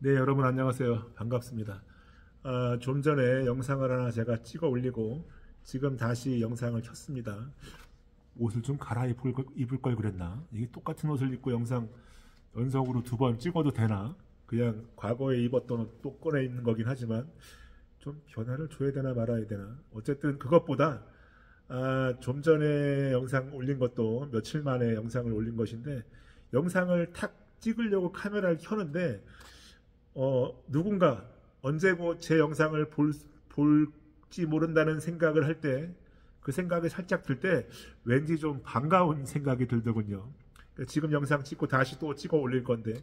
네, 여러분 안녕하세요. 반갑습니다. 좀 전에 영상을 하나 제가 찍어 올리고 지금 다시 영상을 켰습니다. 옷을 좀 입을 걸 그랬나? 이게 똑같은 옷을 입고 영상 연속으로 두 번 찍어도 되나? 그냥 과거에 입었던 옷 또 꺼내 입는 거긴 하지만 좀 변화를 줘야 되나 말아야 되나? 어쨌든 그것보다 좀 전에 영상 올린 것도 며칠 만에 영상을 올린 것인데 영상을 탁 찍으려고 카메라를 켜는데 누군가 언제고 제 영상을 볼지 모른다는 생각을 할 때, 그 생각이 살짝 들 때, 왠지 좀 반가운 생각이 들더군요. 지금 영상 찍고 다시 또 찍어 올릴 건데,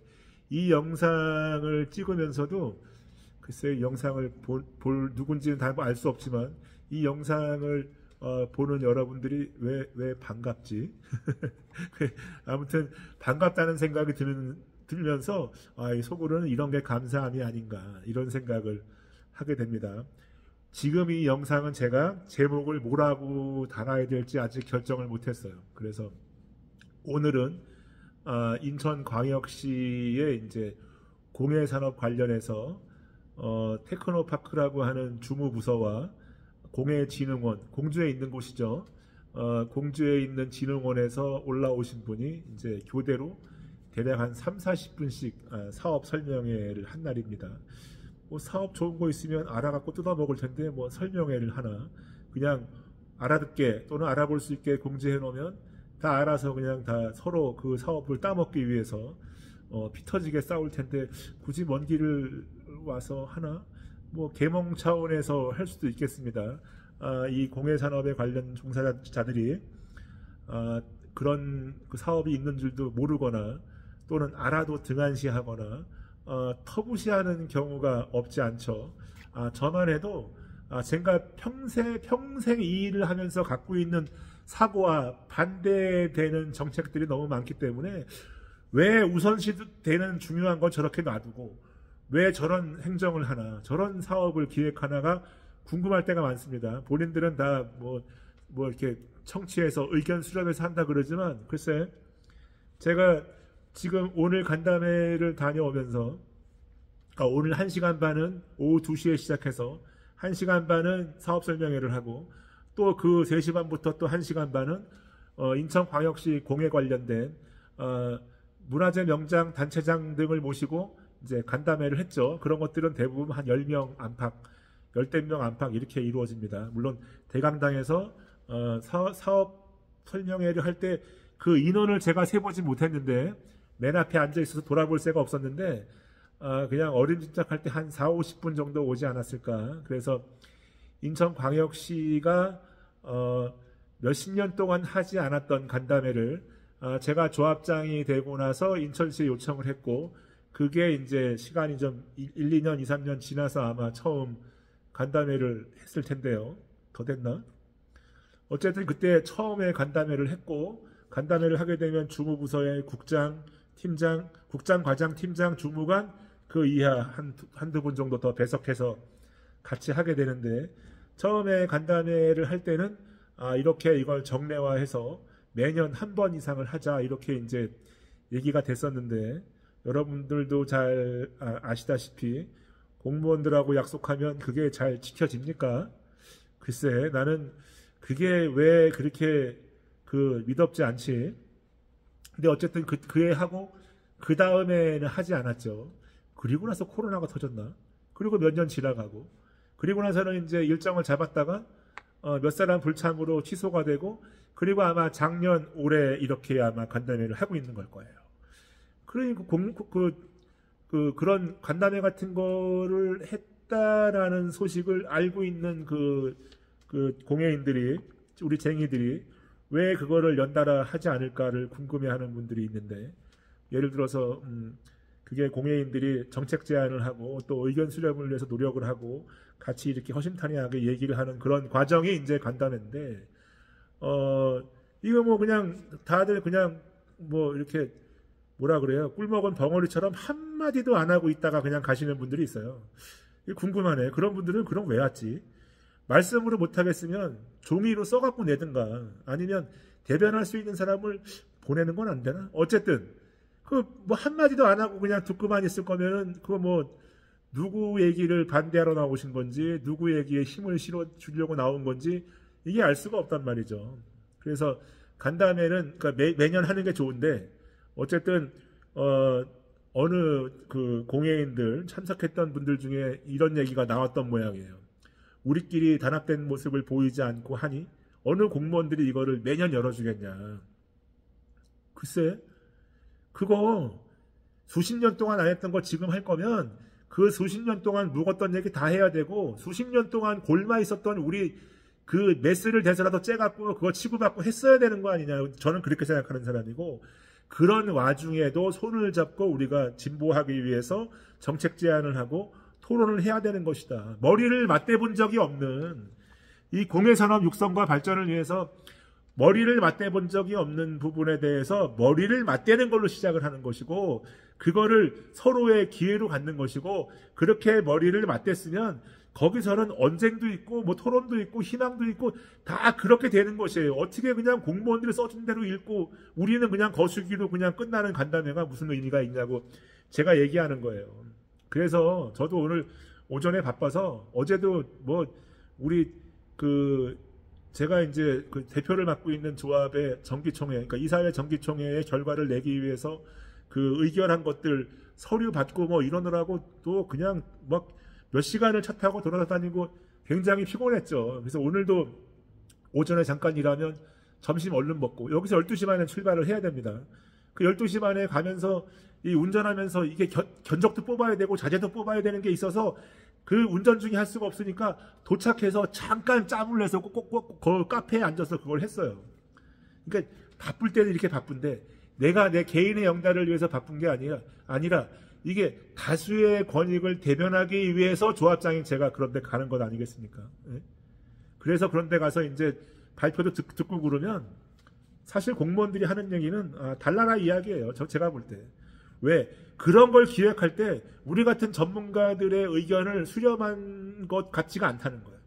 이 영상을 찍으면서도, 글쎄, 이 영상을 볼 누군지는 다 알 수 없지만, 이 영상을 보는 여러분들이 왜 반갑지? 아무튼, 반갑다는 생각이 들면서 이 속으로는 이런 게 감사함이 아닌가 이런 생각을 하게 됩니다. 지금 이 영상은 제가 제목을 뭐라고 달아야 될지 아직 결정을 못했어요. 그래서 오늘은 인천광역시의 이제 공해산업 관련해서 테크노파크라고 하는 주무부서와 공해진흥원, 공주에 있는 곳이죠. 공주에 있는 진흥원에서 올라오신 분이 이제 교대로 대략 한 3, 40분씩 사업 설명회를 한 날입니다. 뭐 사업 좋은 거 있으면 알아갖고 뜯어먹을 텐데 뭐 설명회를 하나, 그냥 알아듣게 또는 알아볼 수 있게 공지해 놓으면 다 알아서 그냥 다 서로 그 사업을 따먹기 위해서 피 터지게 싸울 텐데 굳이 먼 길을 와서 하나, 뭐 계몽 차원에서 할 수도 있겠습니다. 이 공해산업에 관련 종사자들이 그런 그 사업이 있는 줄도 모르거나 또는 알아도 등한시하거나 터부시하는 경우가 없지 않죠. 저만 해도 제가 평생 이 일을 하면서 갖고 있는 사고와 반대되는 정책들이 너무 많기 때문에 왜 우선시되는 중요한 건 저렇게 놔두고 왜 저런 행정을 하나, 저런 사업을 기획하나가 궁금할 때가 많습니다. 본인들은 다 뭐 이렇게 청취해서 의견 수렴해서 한다 그러지만 글쎄, 제가 지금 오늘 간담회를 다녀오면서 오늘 1시간 반은 오후 2시에 시작해서 1시간 반은 사업 설명회를 하고 또 그 3시 반부터 또 1시간 반은 인천광역시 공해 관련된 문화재 명장 단체장 등을 모시고 이제 간담회를 했죠. 그런 것들은 대부분 한 10명 안팎, 10명 안팎 이렇게 이루어집니다. 물론 대강당에서 사업 설명회를 할 때 그 인원을 제가 세보지 못했는데 맨 앞에 앉아 있어서 돌아볼 새가 없었는데 그냥 어림짐작할 때 한 4, 50분 정도 오지 않았을까. 그래서 인천광역시가 몇십 년 동안 하지 않았던 간담회를 제가 조합장이 되고 나서 인천시에 요청을 했고, 그게 이제 시간이 좀 1, 2년, 2, 3년 지나서 아마 처음 간담회를 했을 텐데요. 더 됐나? 어쨌든 그때 처음에 간담회를 했고, 간담회를 하게 되면 주무부서의 국장, 팀장, 국장, 과장, 팀장, 주무관 그 이하 한두 분 정도 더 배석해서 같이 하게 되는데, 처음에 간담회를 할 때는 이렇게 이걸 정례화해서 매년 한 번 이상을 하자 이렇게 이제 얘기가 됐었는데, 여러분들도 잘 아시다시피 공무원들하고 약속하면 그게 잘 지켜집니까? 글쎄, 나는 그게 왜 그렇게 미덥지 않지. 근데 어쨌든 그해 하고 그 다음에는 하지 않았죠. 그리고 나서 코로나가 터졌나? 그리고 몇 년 지나가고 그리고 나서는 이제 일정을 잡았다가 몇 사람 불참으로 취소가 되고, 그리고 아마 작년 올해 이렇게 아마 간담회를 하고 있는 걸 거예요. 그러니까 그런 간담회 같은 거를 했다라는 소식을 알고 있는 그 공회인들이, 우리 쟁이들이 왜 그거를 연달아 하지 않을까를 궁금해하는 분들이 있는데, 예를 들어서 그게 공회인들이 정책 제안을 하고 또 의견 수렴을 위해서 노력을 하고 같이 이렇게 허심탄회하게 얘기를 하는 그런 과정이 이제 간담회인데, 이거 뭐 그냥 다들 그냥 뭐 이렇게 뭐라 그래요? 꿀먹은 벙어리처럼 한마디도 안 하고 있다가 그냥 가시는 분들이 있어요. 궁금하네. 그런 분들은 그럼 왜 왔지? 말씀으로 못하겠으면 종이로 써갖고 내든가 아니면 대변할 수 있는 사람을 보내는 건 안 되나? 어쨌든 그 뭐 한마디도 안 하고 그냥 듣고만 있을 거면은 그거 뭐 누구 얘기를 반대하러 나오신 건지 누구 얘기에 힘을 실어 주려고 나온 건지 이게 알 수가 없단 말이죠. 그래서 간담회는 그러니까 매년 하는 게 좋은데 어쨌든 어느 그 공회인들 참석했던 분들 중에 이런 얘기가 나왔던 모양이에요. 우리끼리 단합된 모습을 보이지 않고 하니 어느 공무원들이 이거를 매년 열어주겠냐. 글쎄 그거 수십 년 동안 안 했던 거 지금 할 거면 그 수십 년 동안 묵었던 얘기 다 해야 되고 수십 년 동안 골마 있었던 우리 그 메스를 대서라도 째갖고 그거 치고받고 했어야 되는 거 아니냐. 저는 그렇게 생각하는 사람이고 그런 와중에도 손을 잡고 우리가 진보하기 위해서 정책 제안을 하고 토론을 해야 되는 것이다. 머리를 맞대본 적이 없는 이 공해산업 육성과 발전을 위해서 머리를 맞대본 적이 없는 부분에 대해서 머리를 맞대는 걸로 시작을 하는 것이고 그거를 서로의 기회로 갖는 것이고 그렇게 머리를 맞댔으면 거기서는 언쟁도 있고 뭐 토론도 있고 희망도 있고 다 그렇게 되는 것이에요. 어떻게 그냥 공무원들이 써준 대로 읽고 우리는 그냥 거수기로 그냥 끝나는 간담회가 무슨 의미가 있냐고 제가 얘기하는 거예요. 그래서 저도 오늘 오전에 바빠서 어제도 뭐 우리 제가 이제 그 대표를 맡고 있는 조합의 정기총회, 그러니까 이사회 정기총회의 결과를 내기 위해서 그 의결한 것들 서류 받고 뭐 이러느라고 또 그냥 막 몇 시간을 차 타고 돌아다니고 굉장히 피곤했죠. 그래서 오늘도 오전에 잠깐 일하면 점심 얼른 먹고 여기서 12시 반에 출발을 해야 됩니다. 그 12시 반에 가면서 이 운전하면서 이게 견적도 뽑아야 되고 자재도 뽑아야 되는 게 있어서 그 운전 중에 할 수가 없으니까 도착해서 잠깐 짬을 내서 꼭 그 카페에 앉아서 그걸 했어요. 그러니까 바쁠 때는 이렇게 바쁜데 내가 내 개인의 영달을 위해서 바쁜 게 아니라 이게 다수의 권익을 대변하기 위해서 조합장인 제가 그런 데 가는 것 아니겠습니까? 예? 그래서 그런 데 가서 이제 발표도 듣고 그러면 사실 공무원들이 하는 얘기는 달나라 이야기예요. 제가 볼 때. 왜? 그런 걸 기획할 때 우리 같은 전문가들의 의견을 수렴한 것 같지가 않다는 거예요.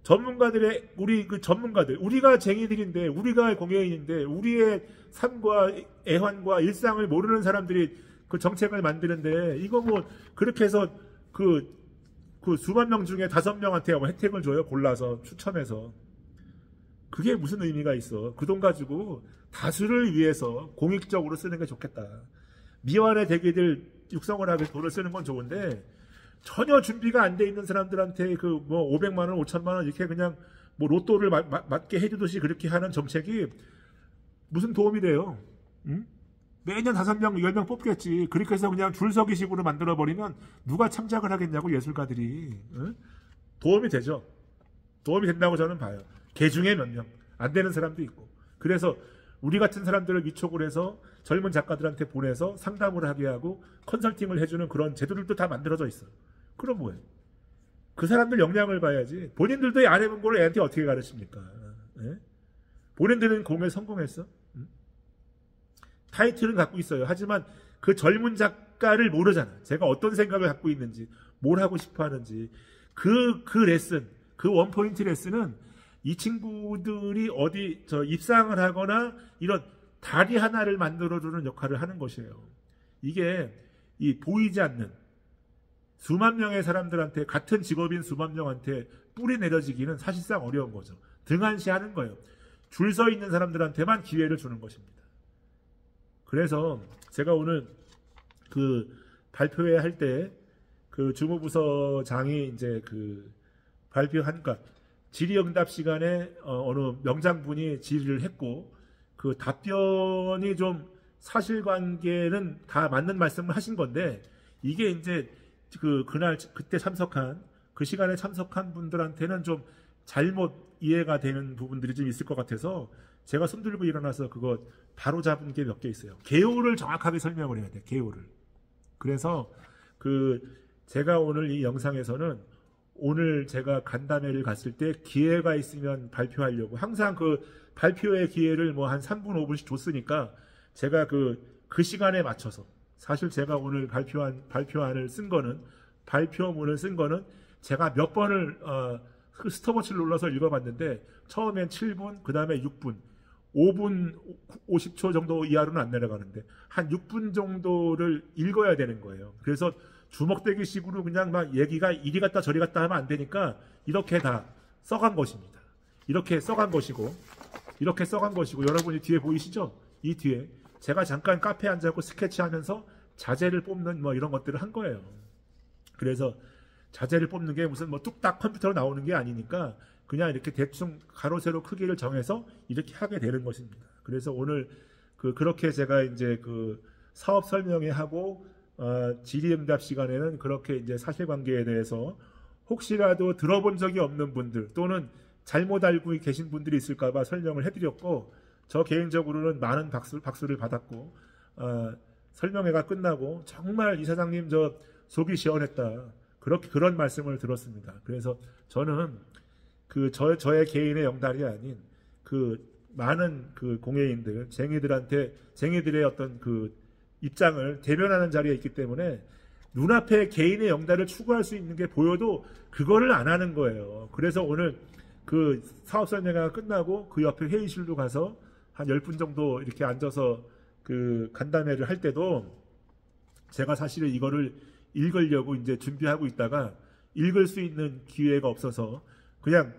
전문가들, 우리가 쟁이들인데, 우리가 공회인인데, 우리의 삶과 애환과 일상을 모르는 사람들이 그 정책을 만드는데, 이거 뭐, 그렇게 해서 그 수만 명 중에 5명한테 뭐 혜택을 줘요. 골라서, 추첨해서. 그게 무슨 의미가 있어. 그 돈 가지고 다수를 위해서 공익적으로 쓰는 게 좋겠다. 미완의 대기들 육성을 하기 위해서 돈을 쓰는 건 좋은데, 전혀 준비가 안 돼 있는 사람들한테 그 뭐 500만 원, 5천만 원 이렇게 그냥 뭐 로또를 맞게 해주듯이 그렇게 하는 정책이 무슨 도움이 돼요? 응? 매년 5명, 10명 뽑겠지. 그렇게 해서 그냥 줄서기식으로 만들어버리면 누가 참작을 하겠냐고 예술가들이. 응? 도움이 되죠. 도움이 된다고 저는 봐요. 개 중에 몇 명. 안 되는 사람도 있고. 그래서 우리 같은 사람들을 위촉을 해서 젊은 작가들한테 보내서 상담을 하게 하고 컨설팅을 해주는 그런 제도들도 다 만들어져 있어요. 그럼 뭐예요? 그 사람들 역량을 봐야지. 본인들도 안 해본 걸 애한테 어떻게 가르칩니까? 예? 본인들은 공에 성공했어? 응? 타이틀은 갖고 있어요. 하지만 그 젊은 작가를 모르잖아. 제가 어떤 생각을 갖고 있는지, 뭘 하고 싶어 하는지. 그 레슨, 그 원포인트 레슨은 이 친구들이 어디 입상을 하거나 이런 다리 하나를 만들어주는 역할을 하는 것이에요. 이게 이 보이지 않는 수만 명의 사람들한테, 같은 직업인 수만 명한테 뿌리 내려지기는 사실상 어려운 거죠. 등한시하는 거예요. 줄 서 있는 사람들한테만 기회를 주는 것입니다. 그래서 제가 오늘 그 발표회 할 때 그 주무부서장이 이제 그 발표하니까 질의응답 시간에 어느 명장분이 질의를 했고 그 답변이 좀 사실관계는 다 맞는 말씀을 하신 건데 이게 이제 그때 참석한 그 시간에 참석한 분들한테는 좀 잘못 이해가 되는 부분들이 좀 있을 것 같아서 제가 손들고 일어나서 그거 바로 잡은 게 몇 개 있어요. 개요를 정확하게 설명을 해야 돼. 개요를. 그래서 제가 오늘 이 영상에서는 오늘 제가 간담회를 갔을 때 기회가 있으면 발표하려고 항상 그 발표의 기회를 뭐 한 3분 5분씩 줬으니까 제가 그 시간에 맞춰서 사실 제가 오늘 발표문을 쓴 거는 제가 몇 번을 스톱워치를 눌러서 읽어봤는데 처음엔 7분, 그 다음에 6분, 5분 50초 정도 이하로는 안 내려가는데 한 6분 정도를 읽어야 되는 거예요. 그래서 주먹대기 식으로 그냥 막 얘기가 이리 갔다 저리 갔다 하면 안 되니까 이렇게 다 써간 것입니다. 이렇게 써간 것이고 여러분이 뒤에 보이시죠? 이 뒤에 제가 잠깐 카페에 앉아서 스케치하면서 자재를 뽑는 뭐 이런 것들을 한 거예요. 그래서 자재를 뽑는 게 무슨 뭐 뚝딱 컴퓨터로 나오는 게 아니니까 그냥 이렇게 대충 가로 세로 크기를 정해서 이렇게 하게 되는 것입니다. 그래서 오늘 그렇게 제가 이제 그 사업 설명회 하고 질의응답 시간에는 그렇게 이제 사실관계에 대해서 혹시라도 들어본 적이 없는 분들 또는 잘못 알고 계신 분들이 있을까봐 설명을 해드렸고, 저 개인적으로는 많은 박수를 받았고, 설명회가 끝나고 정말 이사장님 저 속이 시원했다, 그런 말씀을 들었습니다. 그래서 저는 저의 개인의 영달이 아닌 많은 공예인들, 쟁이들의 어떤 입장을 대변하는 자리에 있기 때문에 눈앞에 개인의 영달을 추구할 수 있는 게 보여도 그거를 안 하는 거예요. 그래서 오늘 사업 설명회가 끝나고 그 옆에 회의실로 가서 한 10분 정도 이렇게 앉아서 간담회를 할 때도 제가 사실은 이거를 읽으려고 이제 준비하고 있다가 읽을 수 있는 기회가 없어서 그냥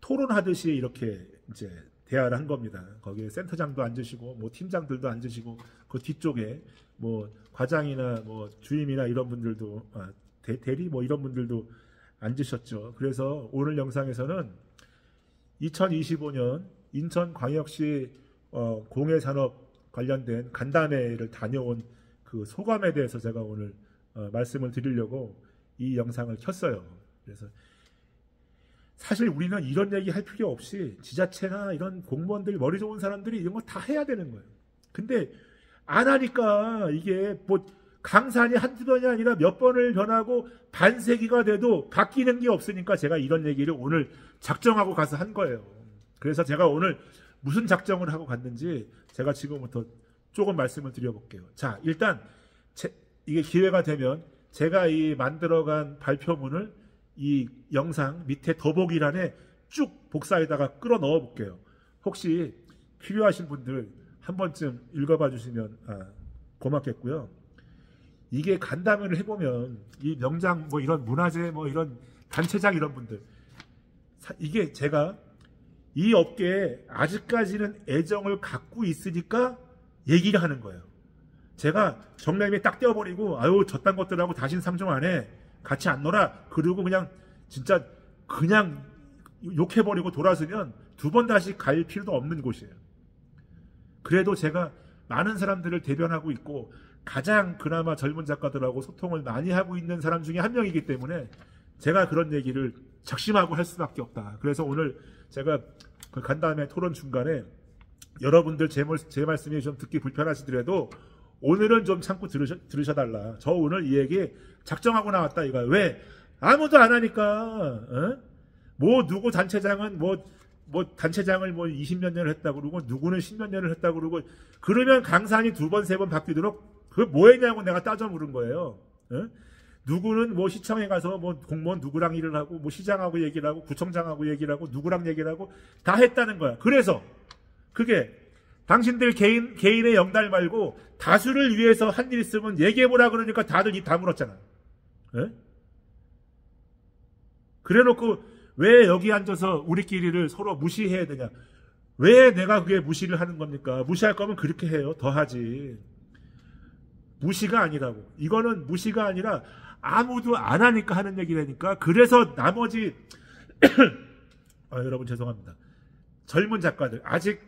토론하듯이 이렇게 이제 대화를 한 겁니다. 거기에 센터장도 앉으시고 뭐 팀장들도 앉으시고 그 뒤쪽에 뭐 과장이나 뭐 주임이나 이런 분들도 대리 뭐 이런 분들도 앉으셨죠. 그래서 오늘 영상에서는 2025년 인천광역시 공예산업 관련된 간담회를 다녀온 그 소감에 대해서 제가 오늘 말씀을 드리려고 이 영상을 켰어요. 그래서 사실 우리는 이런 얘기 할 필요 없이 지자체나 이런 공무원들, 머리 좋은 사람들이 이런 거 다 해야 되는 거예요. 근데 안 하니까 이게 뭐 강산이 한두 번이 아니라 몇 번을 변하고 반세기가 돼도 바뀌는 게 없으니까 제가 이런 얘기를 오늘 작정하고 가서 한 거예요. 그래서 제가 오늘 무슨 작정을 하고 갔는지 제가 지금부터 조금 말씀을 드려볼게요. 자, 일단 이게 기회가 되면 제가 이 만들어간 발표문을 이 영상 밑에 더보기란에 쭉 복사에다가 끌어 넣어 볼게요. 혹시 필요하신 분들 한 번쯤 읽어봐 주시면 고맙겠고요. 이게 간담회를 해보면 이 명장 뭐 이런 문화재 뭐 이런 단체장 이런 분들, 이게 제가 이 업계에 아직까지는 애정을 갖고 있으니까 얘기를 하는 거예요. 제가 정남이 딱 떼어버리고 아유 저딴 것들하고 다신 상종 안 해, 같이 안 놀아, 그리고 그냥 진짜 그냥 욕해버리고 돌아서면 두 번 다시 갈 필요도 없는 곳이에요. 그래도 제가 많은 사람들을 대변하고 있고 가장 그나마 젊은 작가들하고 소통을 많이 하고 있는 사람 중에 한 명이기 때문에 제가 그런 얘기를 작심하고 할 수밖에 없다. 그래서 오늘 제가 그 간담회 토론 중간에 여러분들 제 말씀이 좀 듣기 불편하시더라도 오늘은 좀 참고 들으셔달라. 저 오늘 이 얘기 작정하고 나왔다 이거야. 왜? 아무도 안 하니까. 뭐 누구 단체장은 뭐 단체장을 뭐 20몇 년을 했다고 그러고 누구는 10몇 년을 했다고 그러고 그러면 강산이 두 번, 세 번 바뀌도록 그 뭐 했냐고 내가 따져 물은 거예요. 누구는 뭐 시청에 가서 뭐 공무원 누구랑 일을 하고 뭐 시장하고 얘기를 하고 구청장하고 얘기를 하고 누구랑 얘기를 하고 다 했다는 거야. 그래서 그게 당신들 개인의 영달 말고 다수를 위해서 한 일 있으면 얘기해보라 그러니까 다들 입 다물었잖아. 그래 놓고 왜 여기 앉아서 우리끼리를 서로 무시해야 되냐. 왜 내가 그게 무시를 하는 겁니까? 무시할 거면 그렇게 해요. 더 하지. 무시가 아니라고. 이거는 무시가 아니라 아무도 안 하니까 하는 얘기라니까. 그래서 나머지 여러분 죄송합니다. 젊은 작가들, 아직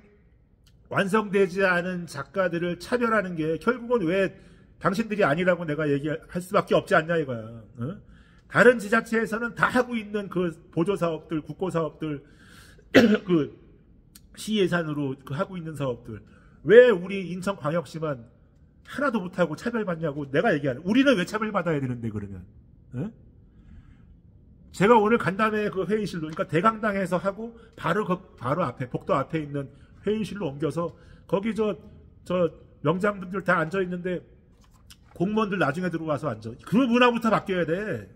완성되지 않은 작가들을 차별하는 게 결국은 왜 당신들이 아니라고 내가 얘기할 수밖에 없지 않냐 이거야. 다른 지자체에서는 다 하고 있는 그 보조사업들, 국고사업들, 그 시예산으로 하고 있는 사업들, 왜 우리 인천광역시만 하나도 못하고 차별받냐고 내가 얘기하는. 우리는 왜 차별받아야 되는데 그러면? 제가 오늘 간담회 그 회의실로, 그러니까 대강당에서 하고 바로 앞에 복도 앞에 있는 회의실로 옮겨서 거기 저 명장분들 다 앉아 있는데 공무원들 나중에 들어와서 앉아. 그 문화부터 바뀌어야 돼.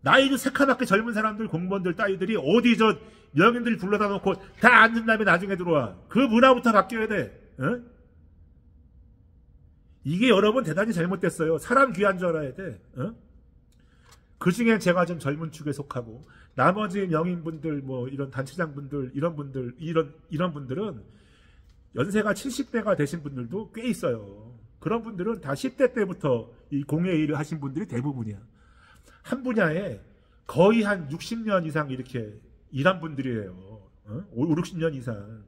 나이도 새카맣게 젊은 사람들, 공무원들, 따위들이 어디 저 명인들 불러다 놓고 다 앉은 다음에 나중에 들어와. 그 문화부터 바뀌어야 돼. 어? 이게 여러분 대단히 잘못됐어요. 사람 귀한 줄 알아야 돼. 어? 그 중에 제가 좀 젊은 축에 속하고 나머지 명인분들, 뭐 이런 단체장분들, 이런 분들은 연세가 70대가 되신 분들도 꽤 있어요. 그런 분들은 다 10대 때부터 이 공예 일을 하신 분들이 대부분이야. 한 분야에 거의 한 60년 이상 이렇게 일한 분들이에요. 어? 5, 60년 이상.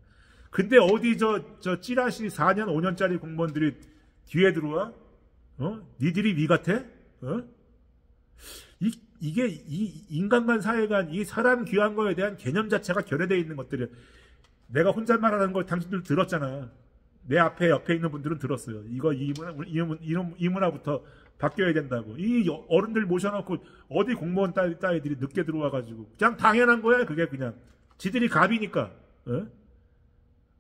근데 어디 저 찌라시 4년, 5년짜리 공무원들이 뒤에 들어와? 어? 니들이 위 같아? 어? 이게 이 인간간 사회간 이 사람 귀한 거에 대한 개념 자체가 결여되어 있는 것들이에요. 내가 혼잣말 하는 걸 당신들 들었잖아. 내 옆에 있는 분들은 들었어요. 이 문화부터 바뀌어야 된다고. 이 어른들 모셔놓고 어디 공무원 따위들이 늦게 들어와가지고 그냥 당연한 거야. 그게 그냥 지들이 갑이니까. 어?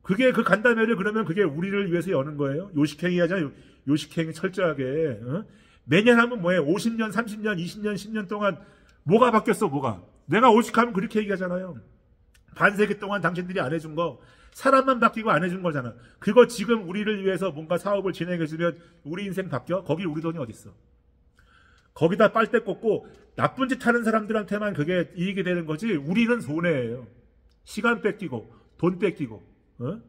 그게 그 간담회를 그러면 그게 우리를 위해서 여는 거예요. 요식행위 하잖아요. 요식행위 철저하게. 어? 매년 하면 뭐해? 50년, 30년, 20년, 10년 동안 뭐가 바뀌었어? 뭐가? 내가 오식하면 그렇게 얘기하잖아요. 반세기 동안 당신들이 안 해준 거 사람만 바뀌고 안 해준 거잖아. 그거 지금 우리를 위해서 뭔가 사업을 진행해주면 우리 인생 바뀌어? 거기 우리 돈이 어딨어? 거기다 빨대 꽂고 나쁜 짓 하는 사람들한테만 그게 이익이 되는 거지 우리는 손해예요. 시간 뺏기고 돈 뺏기고 어?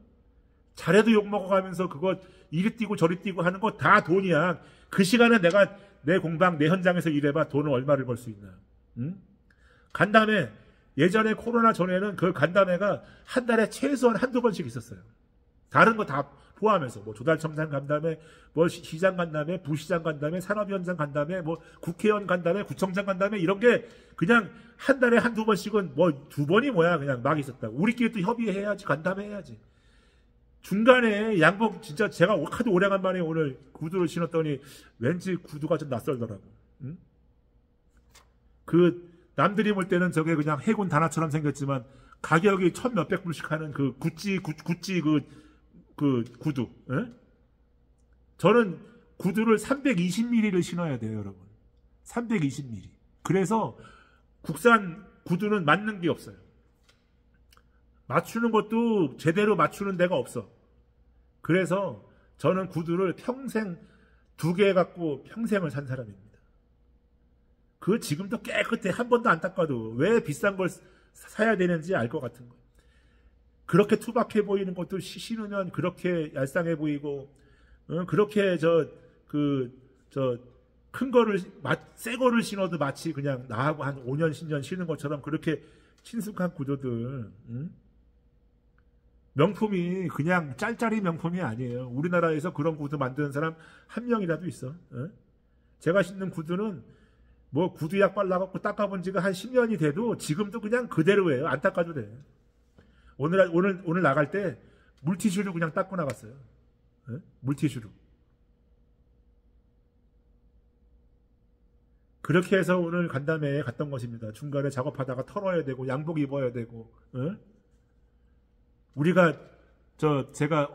잘해도 욕먹어가면서 그거 이리 뛰고 저리 뛰고 하는 거 다 돈이야. 그 시간에 내가 내 공방 내 현장에서 일해봐 돈을 얼마를 벌 수 있나. 응? 간담회 예전에 코로나 전에는 그 간담회가 한 달에 최소한 한두 번씩 있었어요. 다른 거 다 포함해서 뭐 조달청장 간담회, 뭐 시장 간담회, 부시장 간담회, 산업위원장 간담회, 뭐 국회의원 간담회, 구청장 간담회 이런 게 그냥 한 달에 한두 번씩은 뭐 두 번이 뭐야 그냥 막 있었다고. 우리끼리 또 협의해야지 간담회 해야지. 중간에 양복 진짜 제가 하도 오래간만에 오늘 구두를 신었더니 왠지 구두가 좀 낯설더라고. 응? 그 남들이 볼 때는 저게 그냥 해군 단화처럼 생겼지만 가격이 1,000몇백 불씩 하는 그 구찌 그 구두. 에? 저는 구두를 320mm를 신어야 돼요, 여러분. 320mm. 그래서 국산 구두는 맞는 게 없어요. 맞추는 것도 제대로 맞추는 데가 없어. 그래서 저는 구두를 평생 2개 갖고 평생을 산 사람입니다. 그 지금도 깨끗해. 한 번도 안 닦아도 왜 비싼 걸 사야 되는지 알 것 같은 거예요. 그렇게 투박해 보이는 것도 신으면 그렇게 얄쌍해 보이고, 그렇게 큰 거를, 새 거를 신어도 마치 그냥 나하고 한 5년, 10년 신은 것처럼 그렇게 친숙한 구두들, 명품이 그냥 짤짤이 명품이 아니에요. 우리나라에서 그런 구두 만드는 사람 한 명이라도 있어. 제가 신는 구두는 뭐 구두약 발라갖고 닦아본 지가 한 10년이 돼도 지금도 그냥 그대로예요. 안 닦아도 돼. 오늘 나갈 때 물티슈로 그냥 닦고 나갔어요. 물티슈로. 그렇게 해서 오늘 간담회에 갔던 것입니다. 중간에 작업하다가 털어야 되고 양복 입어야 되고. 우리가 제가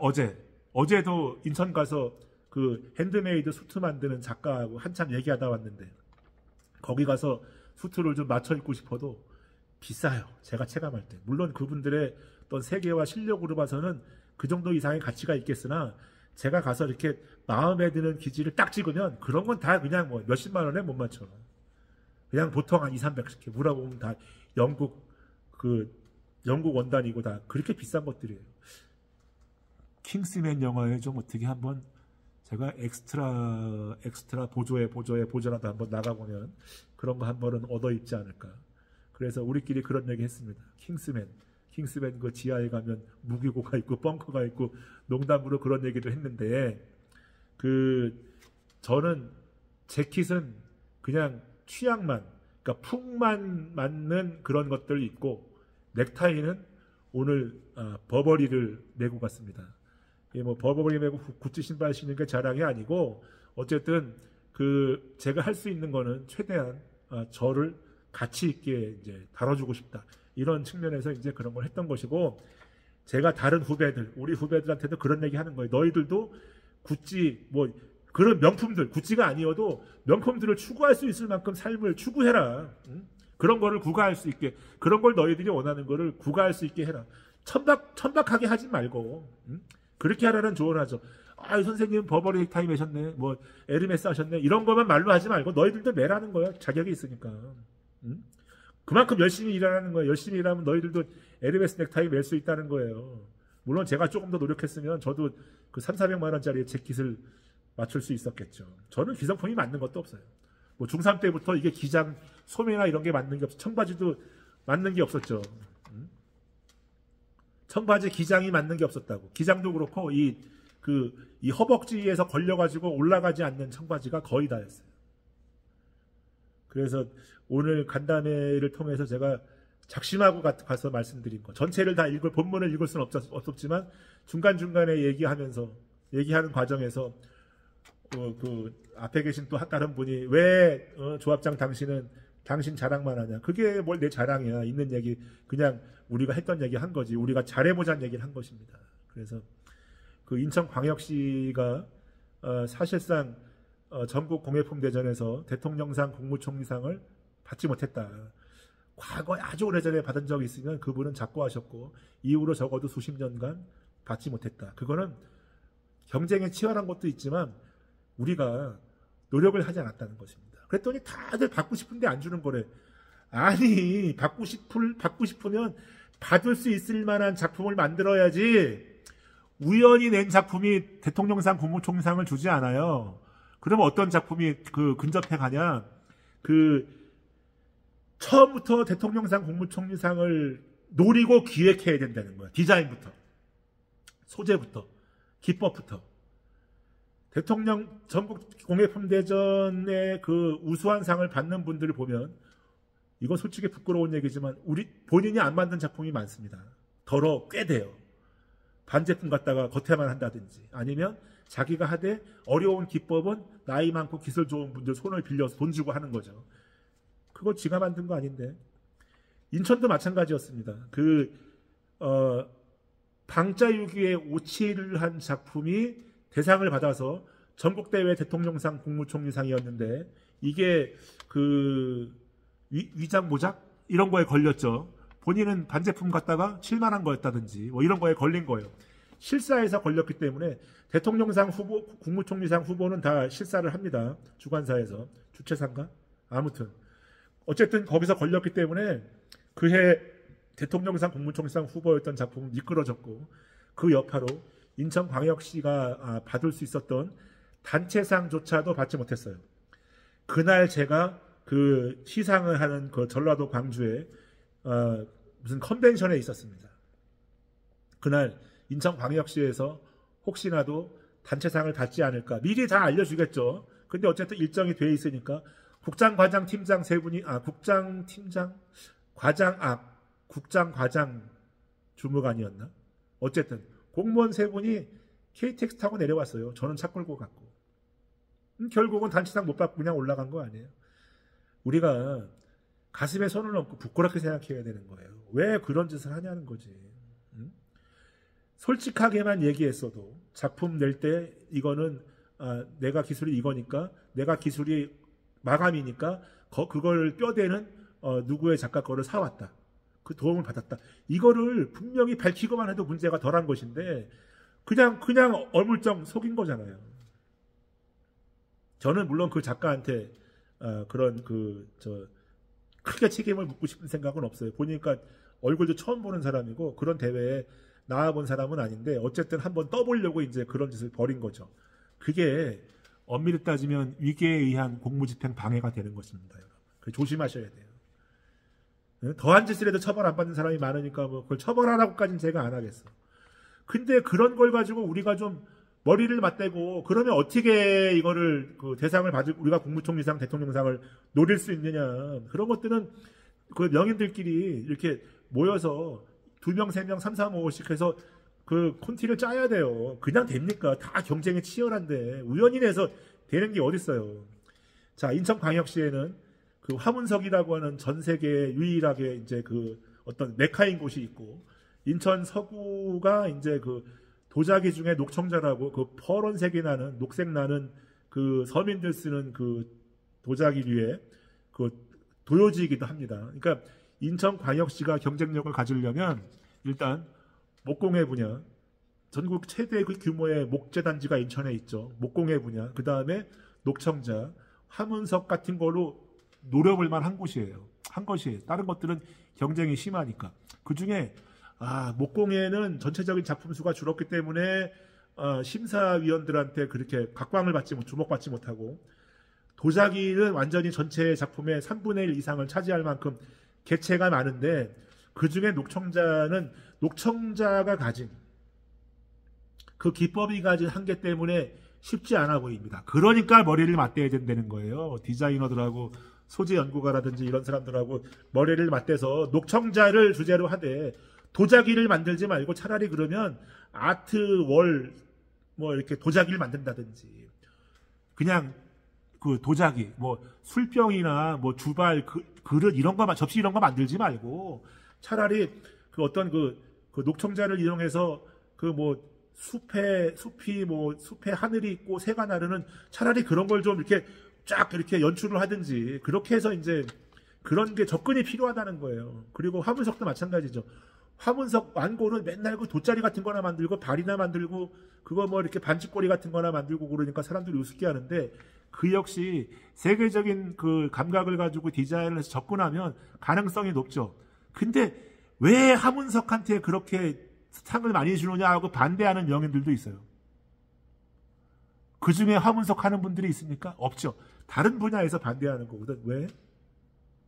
어제도 인천 가서 그 핸드메이드 수트 만드는 작가하고 한참 얘기하다 왔는데 거기 가서 수트를 좀 맞춰 입고 싶어도 비싸요. 제가 체감할 때. 물론 그분들의 어떤 세계와 실력으로 봐서는 그 정도 이상의 가치가 있겠으나 제가 가서 이렇게 마음에 드는 기지를 딱 찍으면 그런 건 다 그냥 뭐 몇십만 원에 못 맞춰. 그냥 보통 한 2, 300씩 물어보면 다 영국 원단이고 다 그렇게 비싼 것들이에요. 킹스맨 영화에 좀 어떻게 한번 제가 엑스트라 보조라도 한번 나가보면 그런 거 한 번은 얻어 입지 않을까. 그래서 우리끼리 그런 얘기 했습니다. 킹스맨 그 지하에 가면 무기고가 있고 벙커가 있고 농담으로 그런 얘기도 했는데 저는 재킷은 그냥 취향만 그러니까 푹만 맞는 그런 것들 있고 넥타이는 오늘 버버리를 메고 갔습니다. 뭐 버버리 메고 구찌 신발 신는 게 자랑이 아니고 어쨌든 제가 할 수 있는 거는 최대한 저를 가치 있게 이제 다뤄주고 싶다. 이런 측면에서 이제 그런 걸 했던 것이고 우리 후배들한테도 그런 얘기 하는 거예요. 너희들도 구찌 그런 명품들, 구찌가 아니어도 명품들을 추구할 수 있을 만큼 삶을 추구해라. 응? 그런 거를 구가할 수 있게, 그런 걸 너희들이 원하는 거를 구가할 수 있게 해라. 천박하게 하지 말고, 응? 그렇게 하라는 조언하죠. 아, 선생님 버버리 넥타이 매셨네, 뭐 에르메스 하셨네, 이런 것만 말로 하지 말고 너희들도 매라는 거야. 자격이 있으니까. 응? 그만큼 열심히 일하라는 거예요. 열심히 일하면 너희들도 에르메스 넥타이 맬 수 있다는 거예요. 물론 제가 조금 더 노력했으면 저도 그 3,400만 원짜리 재킷을 맞출 수 있었겠죠. 저는 기성품이 맞는 것도 없어요. 뭐 중3 때부터 이게 기장, 소매나 이런 게 맞는 게 없어. 청바지도 맞는 게 없었죠. 청바지 기장이 맞는 게 없었다고. 기장도 그렇고 이 허벅지에서 걸려가지고 올라가지 않는 청바지가 거의 다였어요. 그래서 오늘 간담회를 통해서 제가 작심하고 가서 말씀드린 거. 전체를 다 본문을 읽을 수는 없었지만 중간중간에 얘기하는 과정에서 그 앞에 계신 또 다른 분이 왜 조합장 당신은 당신 자랑만 하냐. 그게 뭘 내 자랑이야. 있는 얘기 그냥 우리가 했던 얘기 한 거지. 우리가 잘해보자는 얘기를 한 것입니다. 그래서 그 인천광역시가 사실상 전국 공예품 대전에서 대통령상 국무총리상을 받지 못했다. 과거에 아주 오래전에 받은 적이 있으면 그분은 작고하셨고 이후로 적어도 수십 년간 받지 못했다. 그거는 경쟁에 치열한 것도 있지만 우리가 노력을 하지 않았다는 것입니다. 그랬더니 다들 받고 싶은데 안 주는 거래. 아니, 받고 싶으면 받을 수 있을 만한 작품을 만들어야지. 우연히 낸 작품이 대통령상 국무총리상을 주지 않아요. 그러면 어떤 작품이 근접해 가냐? 처음부터 대통령상 국무총리상을 노리고 기획해야 된다는 거야. 디자인부터, 소재부터, 기법부터. 대통령 전국 공예품 대전의 그 우수한 상을 받는 분들을 보면 이건 솔직히 부끄러운 얘기지만 본인이 안 만든 작품이 많습니다. 꽤 돼요. 반제품 갖다가 겉에만 한다든지 아니면 자기가 하되 어려운 기법은 나이 많고 기술 좋은 분들 손을 빌려서 돈 주고 하는 거죠. 그거 지가 만든 거 아닌데. 인천도 마찬가지였습니다. 방자유기에 오치를 한 작품이 대상을 받아서 전국대회 대통령상 국무총리상이었는데 이게 위장 모작 이런 거에 걸렸죠. 본인은 반제품 갖다가 실만한 거였다든지 뭐 이런 거에 걸린 거예요. 실사에서 걸렸기 때문에 대통령상 후보, 국무총리상 후보는 다 실사를 합니다. 주관사에서. 주최상가? 아무튼 어쨌든 거기서 걸렸기 때문에 그해 대통령상 국무총리상 후보였던 작품은 미끄러졌고 그 여파로 인천광역시가 받을 수 있었던 단체상조차도 받지 못했어요. 그날 제가 그 시상을 하는 그 전라도 광주에 무슨 컨벤션에 있었습니다. 그날 인천광역시에서 혹시나도 단체상을 받지 않을까 미리 다 알려주겠죠. 근데 어쨌든 일정이 돼 있으니까 국장, 과장, 팀장 세 분이 국장, 팀장, 과장 주무관이었나? 어쨌든 공무원 세 분이 KTX 타고 내려왔어요. 저는 차 끌고 갔고. 결국은 단체상 못 받고 그냥 올라간 거 아니에요. 우리가 가슴에 손을 얹고 부끄럽게 생각해야 되는 거예요. 왜 그런 짓을 하냐는 거지. 솔직하게만 얘기했어도 작품 낼 때 이거는 내가 기술이 이거니까 내가 기술이 마감이니까 그걸 뼈대는 누구의 작가 거를 사왔다. 그 도움을 받았다. 이거를 분명히 밝히고만 해도 문제가 덜한 것인데 그냥 어물쩡 속인 거잖아요. 저는 물론 그 작가한테 크게 책임을 묻고 싶은 생각은 없어요. 보니까 얼굴도 처음 보는 사람이고 그런 대회에 나와본 사람은 아닌데 어쨌든 한번 떠보려고 이제 그런 짓을 벌인 거죠. 그게 엄밀히 따지면 위계에 의한 공무집행 방해가 되는 것입니다. 여러분. 조심하셔야 돼요. 더한 짓을 해도 처벌 안 받는 사람이 많으니까 뭐 그걸 처벌하라고까지는 제가 안 하겠어. 근데 그런 걸 가지고 우리가 좀 머리를 맞대고 그러면 어떻게 이거를 대상을 받을 우리가 국무총리상 대통령상을 노릴 수 있느냐. 그런 것들은 그 명인들끼리 이렇게 모여서 2명, 3명, 3, 4, 5씩 해서 그 콘티를 짜야 돼요. 그냥 됩니까? 다 경쟁이 치열한데 우연히 내서 되는 게 어딨어요. 자, 인천광역시에는 그 화문석이라고 하는 전 세계 유일하게 이제 어떤 메카인 곳이 있고 인천 서구가 이제 도자기 중에 녹청자라고 퍼런색이 나는 녹색 나는 그 서민들 쓰는 그 도자기류의 그 도요지이기도 합니다. 그러니까 인천광역시가 경쟁력을 가지려면 일단 목공예 분야, 전국 최대 그 규모의 목재단지가 인천에 있죠. 목공예 분야, 그 다음에 녹청자, 화문석 같은 걸로 노려볼 만한 곳이에요. 한 것이에요. 다른 것들은 경쟁이 심하니까. 그 중에 목공예는 전체적인 작품 수가 줄었기 때문에 심사위원들한테 그렇게 주목받지 못하고, 도자기는 완전히 전체 작품의 3분의 1 이상을 차지할 만큼 개체가 많은데, 그 중에 녹청자는 녹청자가 가진 그 기법이 가진 한계 때문에 쉽지 않아 보입니다. 그러니까 머리를 맞대야 된다는 거예요. 디자이너들하고 소재 연구가라든지 이런 사람들하고 머리를 맞대서 녹청자를 주제로 하되 도자기를 만들지 말고 차라리 그러면 아트월 이렇게 도자기를 만든다든지, 그냥 그 도자기 술병이나 주발 그릇 이런 거, 접시 이런 거 만들지 말고 차라리 그 어떤 그 녹청자를 이용해서 숲에 하늘이 있고 새가 나르는, 차라리 그런 걸 좀 이렇게 쫙 이렇게 연출을 하든지, 그렇게 해서 이제 그런 게 접근이 필요하다는 거예요. 그리고 화문석도 마찬가지죠. 화문석 완고는 맨날 그 돗자리 같은 거나 만들고 발이나 만들고 그거 이렇게 반지꼬리 같은 거나 만들고 그러니까 사람들이 우습게 하는데, 그 역시 세계적인 그 감각을 가지고 디자인을 해서 접근하면 가능성이 높죠. 근데 왜 화문석한테 그렇게 상을 많이 주느냐 하고 반대하는 명인들도 있어요. 그 중에 화문석 하는 분들이 있습니까? 없죠. 다른 분야에서 반대하는 거거든.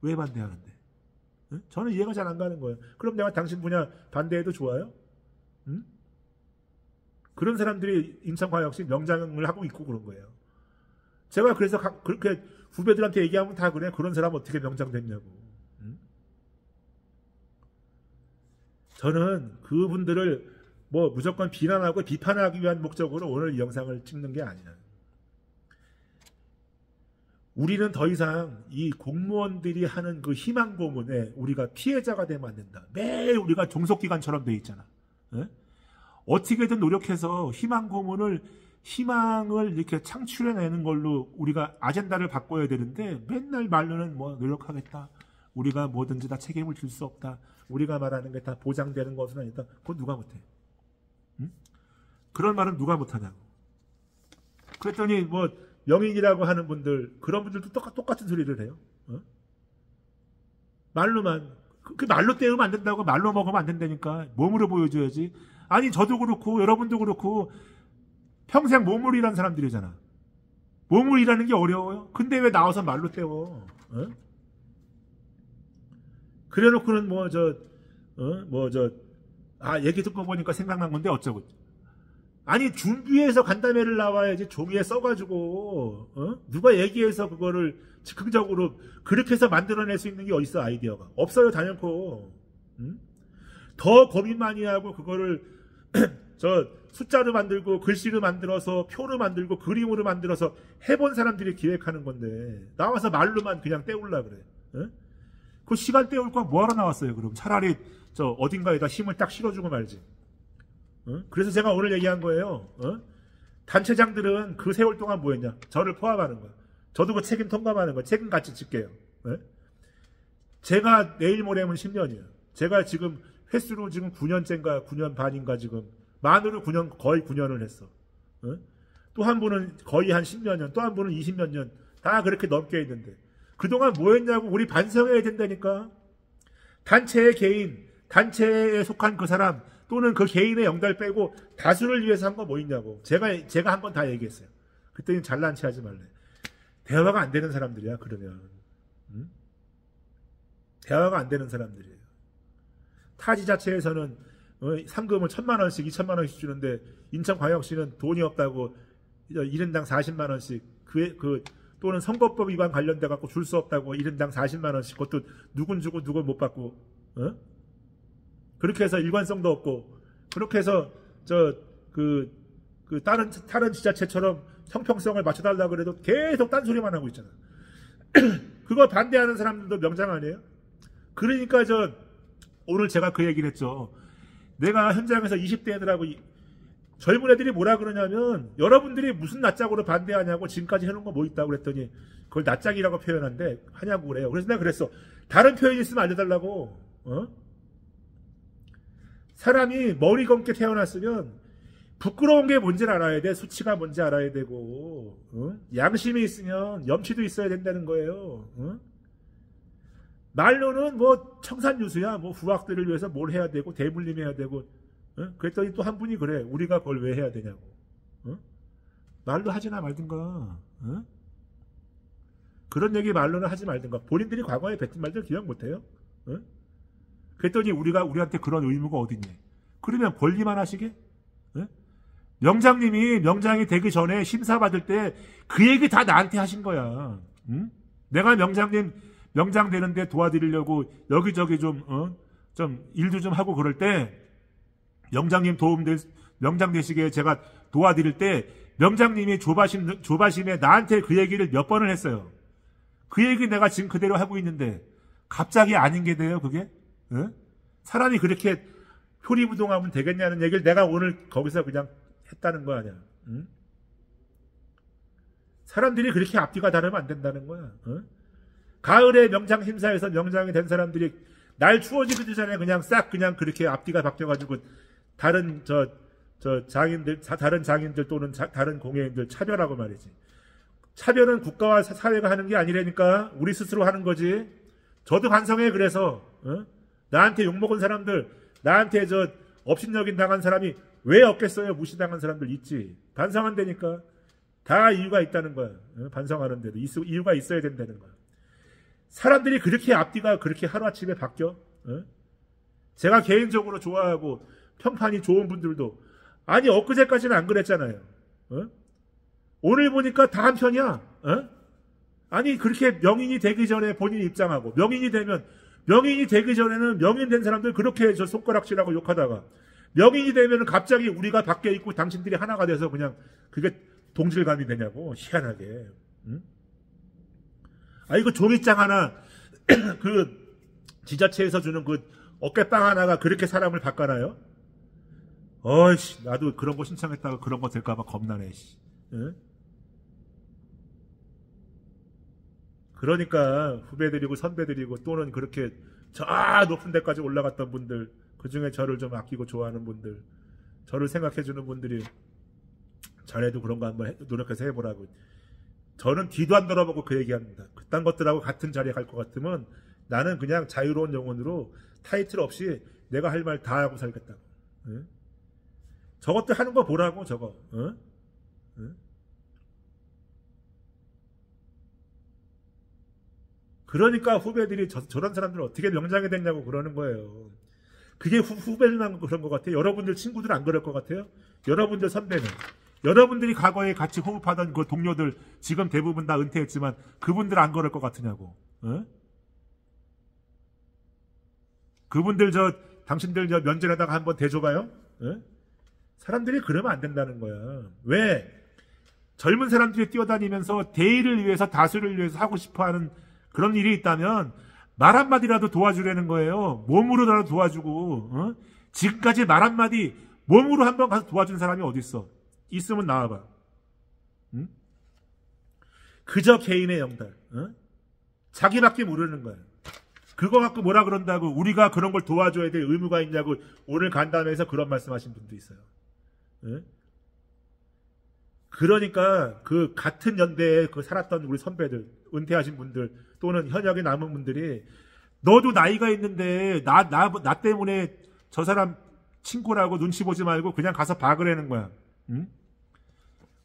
왜 반대하는데? 응? 저는 이해가 잘 안 가는 거예요. 그럼 내가 당신 분야 반대해도 좋아요? 응? 그런 사람들이 인천광역시 명장을 하고 있고 그런 거예요. 제가 그래서 그렇게 후배들한테 얘기하면 다 그래. 그런 사람 어떻게 명장 됐냐고. 응? 저는 그분들을 무조건 비난하고 비판하기 위한 목적으로 오늘 이 영상을 찍는 게 아니야. 우리는 더 이상 이 공무원들이 하는 그 희망 고문에 우리가 피해자가 되면 안 된다. 매일 우리가 종속기관처럼 돼 있잖아. 에? 어떻게든 노력해서 희망을 이렇게 창출해내는 걸로 우리가 아젠다를 바꿔야 되는데, 맨날 말로는 노력하겠다. 우리가 뭐든지 다 책임을 질 수 없다. 우리가 말하는 게 다 보장되는 것은 아니다. 그건 누가 못해? 응? 그런 말은 누가 못하냐고. 그랬더니 명인이라고 하는 분들, 그런 분들도 똑같은 소리를 해요. 말로만. 그 말로 때우면 안 된다고, 말로 먹으면 안 된다니까. 몸으로 보여줘야지. 아니, 저도 그렇고 여러분도 그렇고 평생 몸으로 일하는 사람들이잖아. 몸으로 일하는 게 어려워요? 근데 왜 나와서 말로 때워? 그래놓고는 얘기 듣고 보니까 생각난 건데 어쩌고. 아니, 준비해서 간담회를 나와야지 종이에 써가지고 누가 얘기해서 그거를 즉흥적으로 그렇게 해서 만들어낼 수 있는 게 어딨어. 아이디어가 없어요. 단연코. 더 고민 많이 하고 그거를 숫자로 만들고 글씨로 만들어서 표로 만들고 그림으로 만들어서 해본 사람들이 기획하는 건데, 나와서 말로만 그냥 때우려 그래. 그 시간 때울 거 뭐하러 나왔어요? 그럼 차라리 어딘가에다 힘을 딱 실어주고 말지. 그래서 제가 오늘 얘기한 거예요. 단체장들은 그 세월 동안 뭐 했냐? 저를 포함하는 거야. 저도 그 책임 통감하는 거야. 책임 같이 질게요. 제가 내일 모레면 10년이에요. 제가 지금 횟수로 지금 9년째인가 9년 반인가 지금 만으로 9년, 거의 9년을 했어. 또 한 분은 거의 한 10몇 년, 또 한 분은 20몇 년, 다 그렇게 넘게 했는데 그동안 뭐 했냐고. 우리 반성해야 된다니까. 단체의 개인, 단체에 속한 그 사람 또는 그 개인의 영달 빼고 다수를 위해서 한 거 뭐 있냐고. 제가 한 번 다 얘기했어요. 그때는 잘난 체 하지 말래. 대화가 안 되는 사람들이야. 그러면 대화가 안 되는 사람들이에요. 타지자체에서는 상금을 1,000만 원씩 2,000만 원씩 주는데 인천광역시는 돈이 없다고 1인당 40만 원씩 또는 선거법 위반 관련돼 갖고 줄 수 없다고 1인당 40만 원씩, 그것도 누군 주고 누군 못 받고, 그렇게 해서 일관성도 없고, 그렇게 해서 다른 지자체처럼 형평성을 맞춰달라고 그래도 계속 딴소리만 하고 있잖아. 그거 반대하는 사람들도 명장 아니에요? 그러니까 오늘 제가 그 얘기를 했죠. 내가 현장에서 20대 애들하고 젊은 애들이 뭐라 그러냐면 여러분들이 무슨 낯짝으로 반대하냐고 지금까지 해놓은 거 뭐 있다고 그랬더니 그걸 낯짝이라고 표현한데 하냐고 그래요. 그래서 내가 그랬어. 다른 표현이 있으면 알려달라고. 사람이 머리 검게 태어났으면 부끄러운 게 뭔지 알아야 돼. 수치가 뭔지 알아야 되고 양심이 있으면 염치도 있어야 된다는 거예요. 말로는 뭐 청산유수야. 뭐 후학들을 위해서 뭘 해야 되고 대물림해야 되고 그랬더니 또 한 분이 그래. 우리가 그걸 왜 해야 되냐고. 말로 하지나 말든가. 그런 얘기 말로는 하지 말든가. 본인들이 과거에 뱉은 말들 기억 못해요? 그랬더니 우리한테 그런 의무가 어딨니? 그러면 권리만 하시게? 명장님이 명장이 되기 전에 심사받을 때 그 얘기 다 나한테 하신 거야. 내가 명장 되는데 도와드리려고 여기저기 좀 일도 좀 하고 그럴 때 명장 되시게 제가 도와드릴 때 명장님이 조바심에 나한테 그 얘기를 몇 번을 했어요. 그 얘기 내가 지금 그대로 하고 있는데 갑자기 아닌 게 돼요, 그게? 사람이 그렇게 표리부동하면 되겠냐는 얘기를 내가 오늘 거기서 그냥 했다는 거 아니야. 사람들이 그렇게 앞뒤가 다르면 안 된다는 거야. 가을에 명장 심사에서 명장이 된 사람들이 날 추워지기 전에 그냥 싹 그냥 그렇게 앞뒤가 바뀌어가지고 다른 다른 장인들 또는 다른 공예인들 차별하고 말이지. 차별은 국가와 사회가 하는 게 아니라니까 우리 스스로 하는 거지. 저도 반성해. 그래서 나한테 욕먹은 사람들, 나한테 업신여긴 당한 사람이 왜 없겠어요? 무시당한 사람들 있지. 반성한다니까. 다 이유가 있다는 거야. 반성하는 데도 이유가 있어야 된다는 거야. 사람들이 그렇게 앞뒤가 그렇게 하루아침에 바뀌어? 제가 개인적으로 좋아하고 평판이 좋은 분들도 아니 엊그제까지는 안 그랬잖아요. 오늘 보니까 다 한편이야. 아니 그렇게 명인이 되기 전에 본인이 입장하고 명인이 되기 전에는 명인 된 사람들 그렇게 손가락질하고 욕하다가 명인이 되면 갑자기 우리가 밖에 있고 당신들이 하나가 돼서 그냥 그게 동질감이 되냐고. 희한하게. 이거 종이장 하나 그 지자체에서 주는 그 어깨빵 하나가 그렇게 사람을 바꿔놔요? 어이씨, 나도 그런 거 신청했다가 그런 거 될까봐 겁나네. 그러니까 후배들이고 선배들이고 또는 그렇게 저 높은 데까지 올라갔던 분들, 그 중에 저를 좀 아끼고 좋아하는 분들, 저를 생각해주는 분들이 자네도 그런 거 한번 노력해서 해보라고. 저는 뒤도 안 돌아보고 그 얘기합니다. 그딴 것들하고 같은 자리에 갈 것 같으면 나는 그냥 자유로운 영혼으로 타이틀 없이 내가 할 말 다 하고 살겠다고. 저것들 하는 거 보라고 저거. 그러니까 후배들이 저런 사람들 어떻게 명장이 됐냐고 그러는 거예요. 그게 후배들만 그런 것 같아요. 여러분들 친구들 안 그럴 것 같아요? 여러분들 선배는. 여러분들이 과거에 같이 호흡하던 그 동료들 지금 대부분 다 은퇴했지만 그분들 안 그럴 것 같으냐고. 그분들 당신들 면전에다가 한번 대줘봐요. 사람들이 그러면 안 된다는 거야. 왜? 젊은 사람들이 뛰어다니면서 대의를 위해서 다수를 위해서 하고 싶어하는 그런 일이 있다면 말 한마디라도 도와주려는 거예요. 몸으로라도 도와주고. 지금까지 말 한마디 몸으로 한번 가서 도와준 사람이 어디 있어? 있으면 나와봐. 그저 개인의 영달. 자기밖에 모르는 거야. 그거 갖고 뭐라 그런다고 우리가 그런 걸 도와줘야 될 의무가 있냐고 오늘 간담회에서 그런 말씀하신 분도 있어요. 그러니까 그 같은 연대에 살았던 우리 선배들, 은퇴하신 분들 또는 현역에 남은 분들이 너도 나이가 있는데 나 때문에 저 사람 친구라고 눈치 보지 말고 그냥 가서 박으라는 거야.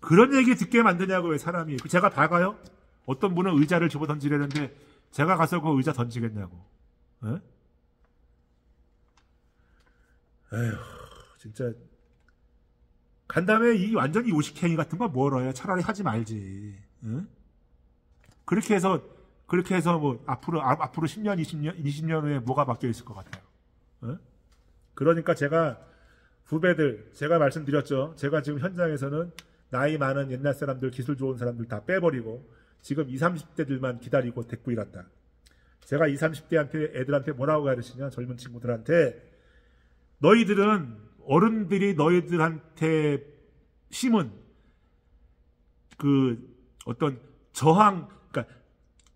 그런 얘기 듣게 만드냐고. 왜 사람이. 제가 박아요? 어떤 분은 의자를 집어 던지려는데 제가 가서 그 의자 던지겠냐고. 에휴, 진짜 간담회 완전히 요식행위 같은 거 뭐러요? 차라리 하지 말지. 그렇게 해서 뭐 앞으로 10년, 20년 후에 뭐가 바뀌어 있을 것 같아요. 그러니까 제가 후배들, 제가 말씀드렸죠. 제가 지금 현장에서는 나이 많은 옛날 사람들, 기술 좋은 사람들 다 빼버리고 지금 20, 30대들만 기다리고 데리고 일한다. 제가 20, 30대 애들한테 뭐라고 가르치냐, 젊은 친구들한테. 너희들은 어른들이 너희들한테 심은 그 어떤 그러니까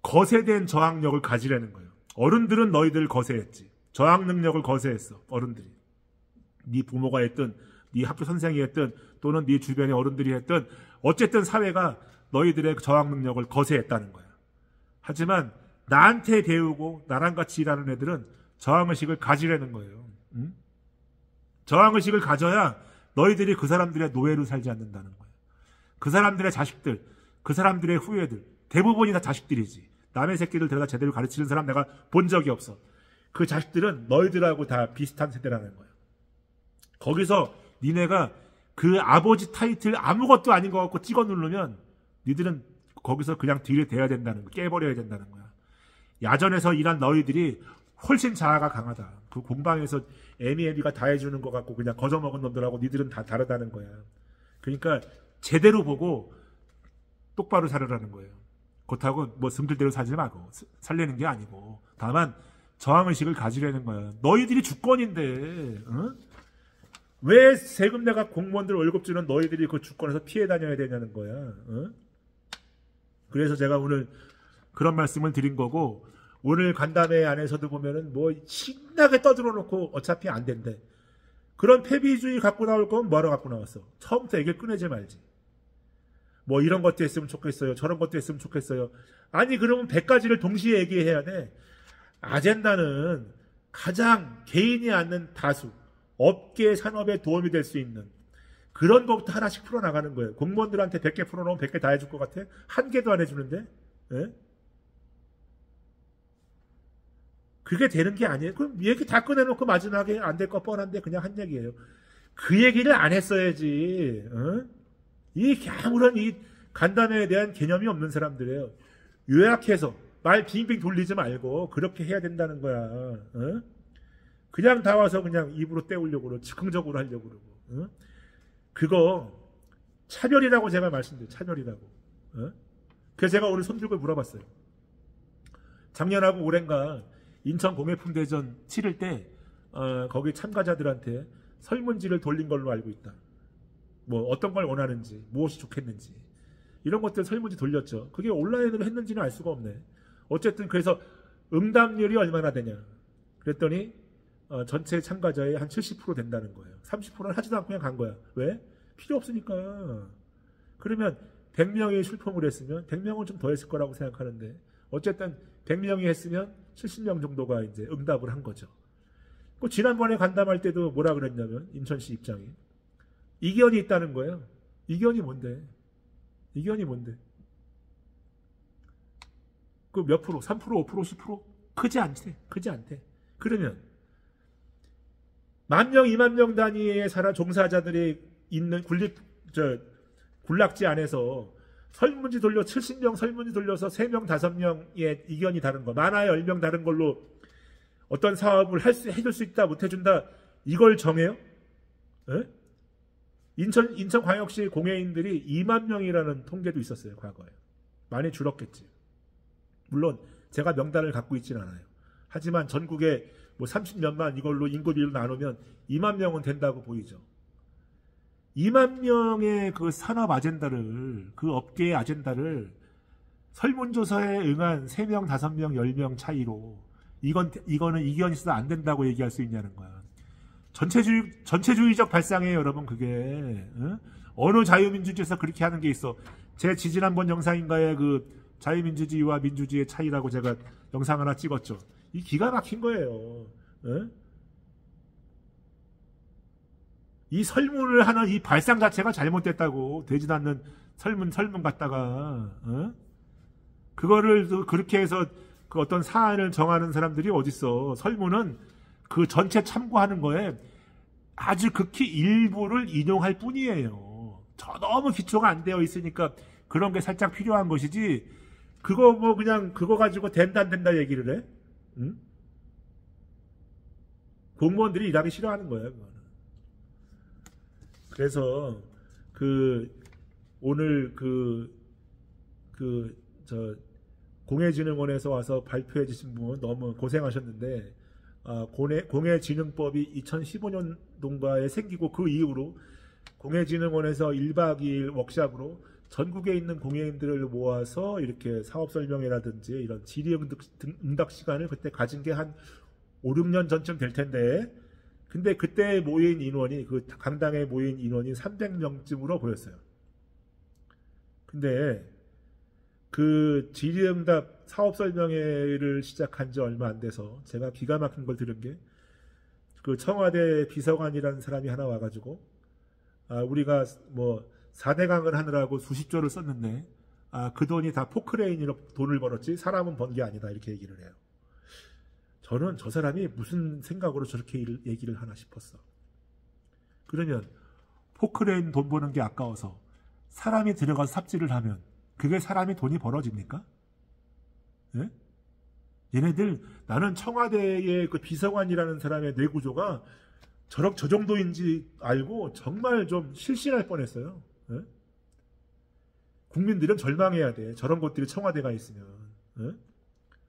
거세된 저항력을 가지라는 거예요. 어른들은 너희들을 거세했지. 저항 능력을 거세했어. 어른들이. 네 부모가 했든 네 학교 선생이 했든 또는 네 주변의 어른들이 했든 어쨌든 사회가 너희들의 저항 능력을 거세했다는 거야. 하지만 나한테 배우고 나랑 같이 일하는 애들은 저항의식을 가지라는 거예요. 응? 저항의식을 가져야 너희들이 그 사람들의 노예로 살지 않는다는 거예요. 그 사람들의 자식들, 그 사람들의 후예들, 대부분이 다 자식들이지. 남의 새끼들 데려다 제대로 가르치는 사람 내가 본 적이 없어. 그 자식들은 너희들하고 다 비슷한 세대라는 거예요. 거기서 니네가 그 아버지 타이틀 아무것도 아닌 것 같고 찍어 누르면 니들은 거기서 그냥 뒤를 대야 된다는 거야. 깨버려야 된다는 거야. 야전에서 일한 너희들이 훨씬 자아가 강하다. 그 공방에서 애미애미가 다 해주는 것 같고 그냥 거저먹은 놈들하고 니들은 다 다르다는 거야. 그러니까 제대로 보고 똑바로 살으라는 거예요. 그렇다고 뭐 승질대로 살지 말고 살려는 게 아니고 다만 저항의식을 가지려는 거야. 너희들이 주권인데 왜 세금 내가 공무원들 월급 주는 너희들이 그 주권에서 피해 다녀야 되냐는 거야. 그래서 제가 오늘 그런 말씀을 드린 거고 오늘 간담회 안에서도 보면은 뭐 신나게 떠들어 놓고 어차피 안 된대. 그런 패비주의 갖고 나올 거면 뭐하러 갖고 나왔어? 처음부터 얘기를 꺼내지 말지. 뭐 이런 것도 했으면 좋겠어요. 저런 것도 했으면 좋겠어요. 아니 그러면 100가지를 동시에 얘기해야 돼. 아젠다는 가장 개인이 않는 다수, 업계 산업에 도움이 될 수 있는 그런 것부터 하나씩 풀어나가는 거예요. 공무원들한테 100개 풀어놓으면 100개 다 해줄 것 같아? 한 개도 안 해주는데? 예? 그게 되는 게 아니에요. 그럼 얘기 다 꺼내놓고 마지막에 안 될 거 뻔한데 그냥 한 얘기예요. 그 얘기를 안 했어야지. 이 아무런 이 간담회에 대한 개념이 없는 사람들이에요. 요약해서 말 빙빙 돌리지 말고 그렇게 해야 된다는 거야. 그냥 다 와서 그냥 입으로 때우려고 그러고 즉흥적으로 하려고 그러고. 그거 차별이라고 제가 말씀드려요. 차별이라고. 그래서 제가 오늘 손 들고 물어봤어요. 작년하고 올해인가 인천 공예품대전 치를 때 거기 참가자들한테 설문지를 돌린 걸로 알고 있다. 뭐 어떤 걸 원하는지 무엇이 좋겠는지 이런 것들 설문지 돌렸죠. 그게 온라인으로 했는지는 알 수가 없네. 어쨌든 그래서 응답률이 얼마나 되냐 그랬더니 전체 참가자의 한 70% 된다는 거예요. 30%는 하지도 않고 그냥 간 거야. 왜? 필요 없으니까. 그러면 100명이 출품을 했으면 100명은 좀 더 했을 거라고 생각하는데 어쨌든 100명이 했으면 70명 정도가 이제 응답을 한 거죠. 그 지난번에 간담할 때도 뭐라 그랬냐면 인천시 입장이 이견이 있다는 거예요. 이견이 뭔데? 이견이 뭔데? 그 몇 프로? 3%, 5%, 10%? 크지 않대. 크지 않대. 그러면 10,000명, 20,000명 단위의 종사자들이 있는 군락지 안에서 설문지 돌려 70명 설문지 돌려서 3명, 5명의 이견이 다른 거. 많아야 10명 다른 걸로 어떤 사업을 해줄 수 있다, 못 해준다. 이걸 정해요? 에? 인천광역시 공예인들이 2만 명이라는 통계도 있었어요. 과거에. 많이 줄었겠지. 물론 제가 명단을 갖고 있지는 않아요. 하지만 전국에 뭐 30몇만 이걸로 인구비를 나누면 2만 명은 된다고 보이죠. 2만 명의 그 산업 아젠다를, 그 업계의 아젠다를 설문조사에 응한 3명, 5명, 10명 차이로 이거는 이견이 있어서 안 된다고 얘기할 수 있냐는 거야. 전체주의적 발상이에요, 여러분. 그게 어느 자유민주주의에서 그렇게 하는 게 있어. 제 지지난번 영상인가에 그 자유민주주의와 민주주의의 차이라고 제가 영상 하나 찍었죠. 이 기가 막힌 거예요. 이 설문을 하는 이 발상 자체가 잘못됐다고. 되지도 않는 설문 갖다가 그거를 그렇게 해서 그 어떤 사안을 정하는 사람들이 어딨어. 설문은 그 전체 참고하는 거에 아주 극히 일부를 인용할 뿐이에요. 너무 기초가 안 되어 있으니까 그런 게 살짝 필요한 것이지. 그거 뭐 그냥 그거 가지고 된다 안 된다 얘기를 해? 응? 공무원들이 일하기 싫어하는 거예요. 그거는. 그래서 오늘 공예진흥원에서 와서 발표해 주신 분 너무 고생하셨는데 공해진흥법이 2015년도인가에 생기고 그 이후로 공해진흥원에서 1박 2일 워크숍으로 전국에 있는 공해인들을 모아서 이렇게 사업 설명회라든지 이런 질의응답 시간을 그때 가진 게 한 5, 6년 전쯤 될 텐데, 근데 그때 모인 인원이, 그 강당에 모인 인원이 300명쯤으로 보였어요. 근데 그 질의응답 사업 설명회를 시작한 지 얼마 안 돼서 제가 기가 막힌 걸 들은 게, 그 청와대 비서관이라는 사람이 하나 와가지고, 우리가 뭐 4대강을 하느라고 수십조를 썼는데, 그 돈이 다 포크레인으로 돈을 벌었지 사람은 번 게 아니다, 이렇게 얘기를 해요. 저는 저 사람이 무슨 생각으로 저렇게 얘기를 하나 싶었어. 그러면 포크레인 돈 버는 게 아까워서 사람이 들어가서 삽질을 하면 그게 사람이 돈이 벌어집니까? 예? 얘네들, 나는 청와대의 그 비서관이라는 사람의 뇌구조가 저 정도인지 알고 정말 좀 실신할 뻔했어요. 예? 국민들은 절망해야 돼. 저런 것들이 청와대가 있으면. 예?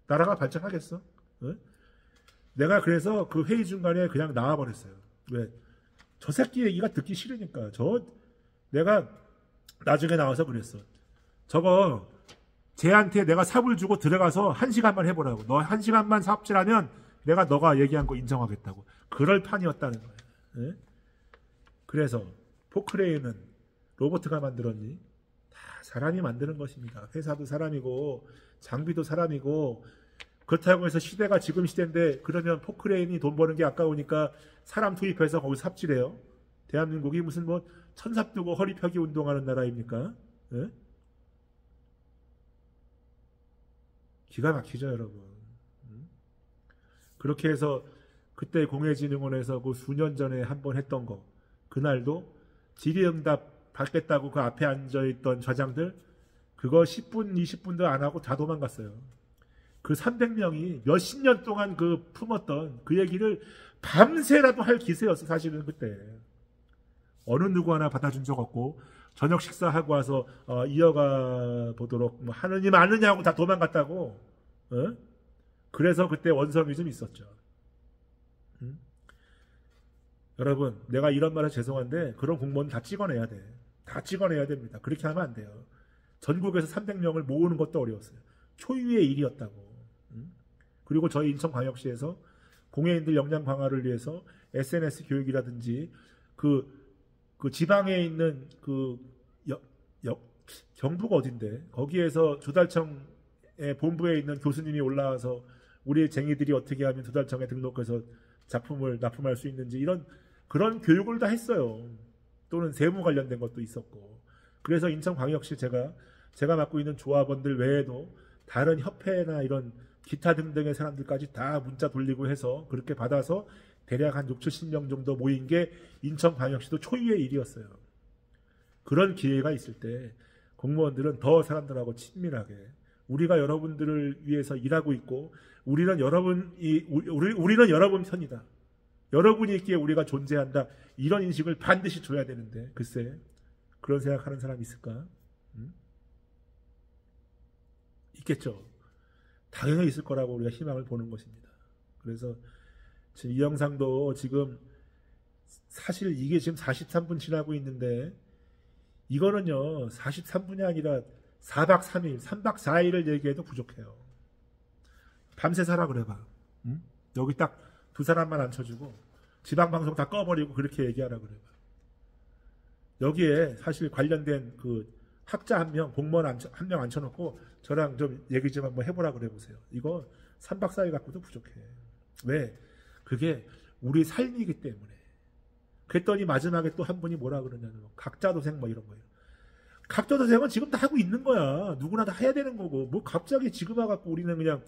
나라가 발전하겠어? 예? 내가 그래서 그 회의 중간에 그냥 나와버렸어요. 왜? 저 새끼 얘기가 듣기 싫으니까. 내가 나중에 나와서 그랬어. 저거 쟤한테 내가 삽을 주고 들어가서 1시간만 해보라고. 너 1시간만 삽질하면 내가 너가 얘기한 거 인정하겠다고. 그럴 판이었다는 거예요. 예? 그래서 포크레인은 로봇가 만들었니? 다 사람이 만드는 것입니다. 회사도 사람이고 장비도 사람이고, 그렇다고 해서 시대가 지금 시대인데 그러면 포크레인이 돈 버는 게 아까우니까 사람 투입해서 거기 삽질해요. 대한민국이 무슨 뭐 천삽 두고 허리 펴기 운동하는 나라입니까? 예? 기가 막히죠, 여러분. 그렇게 해서 그때 공해진흥원에서 그 수년 전에 한번 했던 거, 그날도 질의응답 받겠다고 그 앞에 앉아있던 좌장들 그거 10분, 20분도 안 하고 다 도망갔어요. 그 300명이 몇십 년 동안 그 품었던 그 얘기를 밤새라도 할 기세였어. 사실은 그때 어느 누구 하나 받아준 적 없고, 저녁 식사하고 와서 이어가 보도록 뭐 하느니 마느냐 하고 다 도망갔다고. 어? 그래서 그때 원성이 좀 있었죠. 여러분, 내가 이런 말은 죄송한데 그런 공무원 다 찍어내야 돼. 다 찍어내야 됩니다. 그렇게 하면 안 돼요. 전국에서 300명을 모으는 것도 어려웠어요. 초유의 일이었다고. 그리고 저희 인천광역시에서 공해인들 역량 강화를 위해서 SNS 교육이라든지 그 지방에 있는 경북 어딘데 거기에서 조달청의 본부에 있는 교수님이 올라와서 우리 쟁이들이 어떻게 하면 조달청에 등록해서 작품을 납품할 수 있는지 이런 그런 교육을 다 했어요. 또는 세무 관련된 것도 있었고. 그래서 인천광역시 제가 맡고 있는 조합원들 외에도 다른 협회나 이런 기타 등등의 사람들까지 다 문자 돌리고 해서 그렇게 받아서 대략 한 6, 70명 정도 모인 게 인천광역시도 초유의 일이었어요. 그런 기회가 있을 때 공무원들은 더 사람들하고 친밀하게, 우리가 여러분들을 위해서 일하고 있고 우리는 여러분 편이다. 여러분이 있기에 우리가 존재한다. 이런 인식을 반드시 줘야 되는데 글쎄 그런 생각하는 사람이 있을까? 있겠죠. 당연히 있을 거라고 우리가 희망을 보는 것입니다. 그래서 지금 이 영상도 지금 사실 이게 지금 43분 지나고 있는데 이거는요 43분이 아니라 4박 3일, 3박 4일을 얘기해도 부족해요. 밤새 살아 그래봐. 응? 여기 딱 두 사람만 앉혀주고 지방방송 다 꺼버리고 그렇게 얘기하라 그래봐. 여기에 사실 관련된 그 학자 한 명, 공무원 한 명 앉혀놓고 저랑 좀 얘기 좀 한번 해보라 그래 보세요. 이거 3박 4일 갖고도 부족해. 왜? 그게 우리 삶이기 때문에. 그랬더니 마지막에 또 한 분이 뭐라 그러냐면 각자도생 뭐 이런 거예요. 각자도생은 지금 다 하고 있는 거야. 누구나 다 해야 되는 거고. 뭐 갑자기 지금 와갖고 우리는 그냥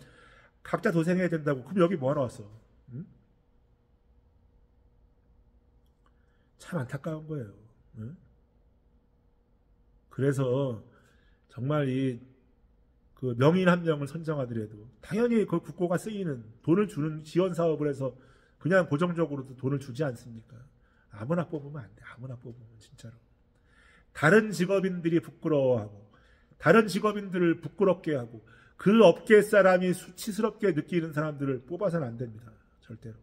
각자도생해야 된다고. 그럼 여기 뭐하러 왔어? 응? 참 안타까운 거예요. 응? 그래서 정말 그 명인 한 명을 선정하더라도 당연히 그 국고가 쓰이는 돈을 주는 지원 사업을 해서 그냥 고정적으로도 돈을 주지 않습니까? 아무나 뽑으면 안 돼. 아무나 뽑으면 진짜로. 다른 직업인들이 부끄러워하고 다른 직업인들을 부끄럽게 하고 그 업계 사람이 수치스럽게 느끼는 사람들을 뽑아서는 안 됩니다. 절대로.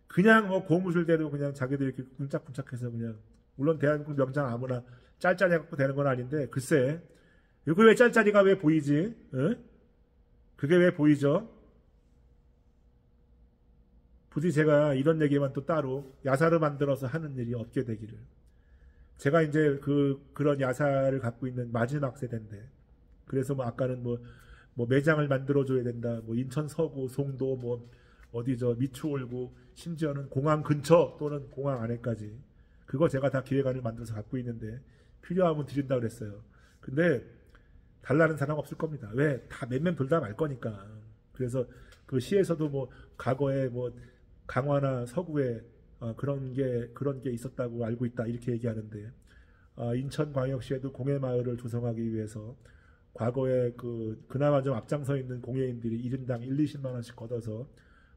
그냥 뭐 고무줄대로 그냥 자기들 이렇게 쿵짝쿵짝해서 그냥, 물론 대한민국 명장 아무나 짤짤해갖고 되는 건 아닌데, 글쎄, 이거 왜 짤짤이가 왜 보이지? 어? 그게 왜 보이죠? 부디 제가 이런 얘기만 또 따로 야사를 만들어서 하는 일이 없게 되기를. 제가 이제 그런 야사를 갖고 있는 마지막 세대인데, 그래서 뭐 아까는 뭐 매장을 만들어줘야 된다, 뭐 인천 서구, 송도, 뭐 어디 저 미추 올고, 심지어는 공항 근처 또는 공항 안에까지, 그거 제가 다 기획안을 만들어서 갖고 있는데, 필요하면 드린다 그랬어요. 근데 달라는 사람 없을 겁니다. 왜? 다 맨맨 돌다 말 거니까. 그래서 그 시에서도 뭐 과거에 뭐 강화나 서구에 그런 게 있었다고 알고 있다 이렇게 얘기하는데, 인천광역시에도 공예마을을 조성하기 위해서 과거에 그나마 좀 앞장서 있는 공예인들이 1인당 1, 20만 원씩 걷어서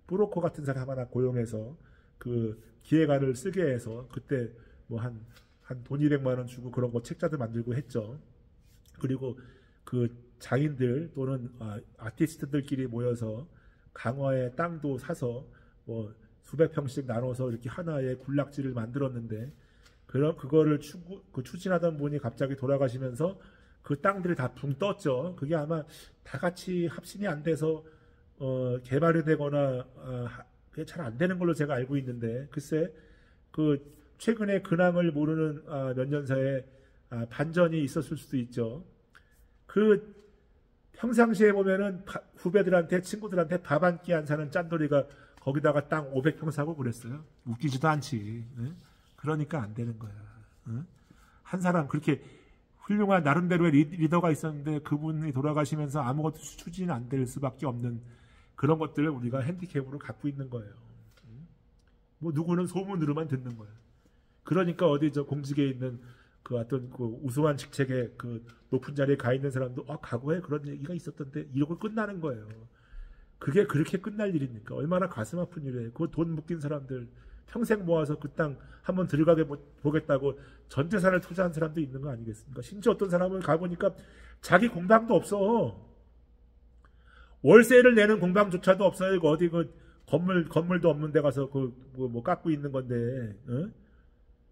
브로커 같은 사람 하나 고용해서 그 기획안을 쓰게 해서, 그때 뭐 한 돈 200만 원 주고 그런 거 책자도 만들고 했죠. 그리고 그 장인들 또는 아티스트들끼리 모여서 강화의 땅도 사서 뭐 수백 평씩 나눠서 이렇게 하나의 군락지를 만들었는데, 그거를 추진하던 분이 갑자기 돌아가시면서 그 땅들이 다 붕 떴죠. 그게 아마 다 같이 합심이 안 돼서 개발이 되거나 그게 잘 안 되는 걸로 제가 알고 있는데, 글쎄 최근에 근황을 모르는 몇 년 사이에 반전이 있었을 수도 있죠. 평상시에 보면은 후배들한테, 친구들한테 밥 한 끼 안 사는 짠돌이가 거기다가 땅 500평 사고 그랬어요. 웃기지도 않지. 응? 그러니까 안 되는 거야. 응? 한 사람 그렇게 훌륭한 나름대로의 리더가 있었는데 그분이 돌아가시면서 아무것도 추진이 안 될 수밖에 없는 그런 것들을 우리가 핸디캡으로 갖고 있는 거예요. 응? 뭐 누구는 소문으로만 듣는 거예요. 그러니까 어디 저 공직에 있는 어떤 우수한 직책에 높은 자리에 가 있는 사람도 과거에 그런 얘기가 있었던데 이러고 끝나는 거예요. 그게 그렇게 끝날 일입니까? 얼마나 가슴 아픈 일이에요. 그 돈 묶인 사람들 평생 모아서 그 땅 한번 들어가게 보겠다고 전 재산을 투자한 사람도 있는 거 아니겠습니까? 심지어 어떤 사람은 가보니까 자기 공방도 없어. 월세를 내는 공방조차도 없어요. 어디 건물도 없는 데 가서 뭐 깎고 있는 건데, 어?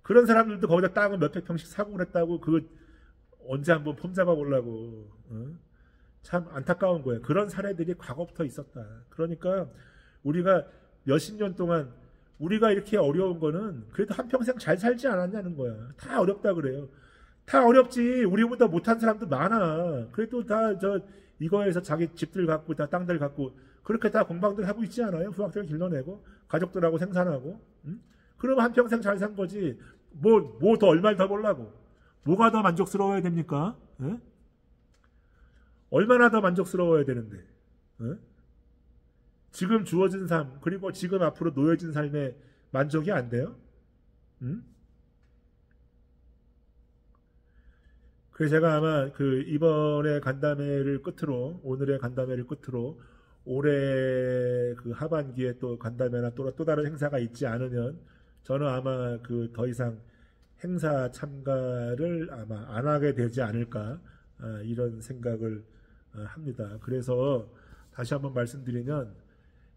그런 사람들도 거기다 땅을 몇백 평씩 사고 그랬다고, 언제 한번 폼 잡아보려고. 참 안타까운 거예요. 그런 사례들이 과거부터 있었다. 그러니까 우리가 몇십 년 동안 우리가 이렇게 어려운 거는 그래도 한평생 잘 살지 않았냐는 거야. 다 어렵다 그래요. 다 어렵지. 우리보다 못한 사람도 많아. 그래도 다 이거에서 자기 집들 갖고 다 땅들 갖고 그렇게 다 공방들 하고 있지 않아요? 후학들 길러내고 가족들하고 생산하고. 응? 그러면 한평생 잘 산 거지. 뭐 더 얼마를 더 벌라고. 뭐가 더 만족스러워야 됩니까? 에? 얼마나 더 만족스러워야 되는데. 에? 지금 주어진 삶, 그리고 지금 앞으로 놓여진 삶에 만족이 안 돼요? 응? 그래서 제가 아마 이번에 간담회를 끝으로, 오늘의 간담회를 끝으로 올해 하반기에 또 간담회나 또 다른 행사가 있지 않으면 저는 아마 더 이상 행사 참가를 아마 안 하게 되지 않을까, 이런 생각을 합니다. 그래서 다시 한번 말씀드리면,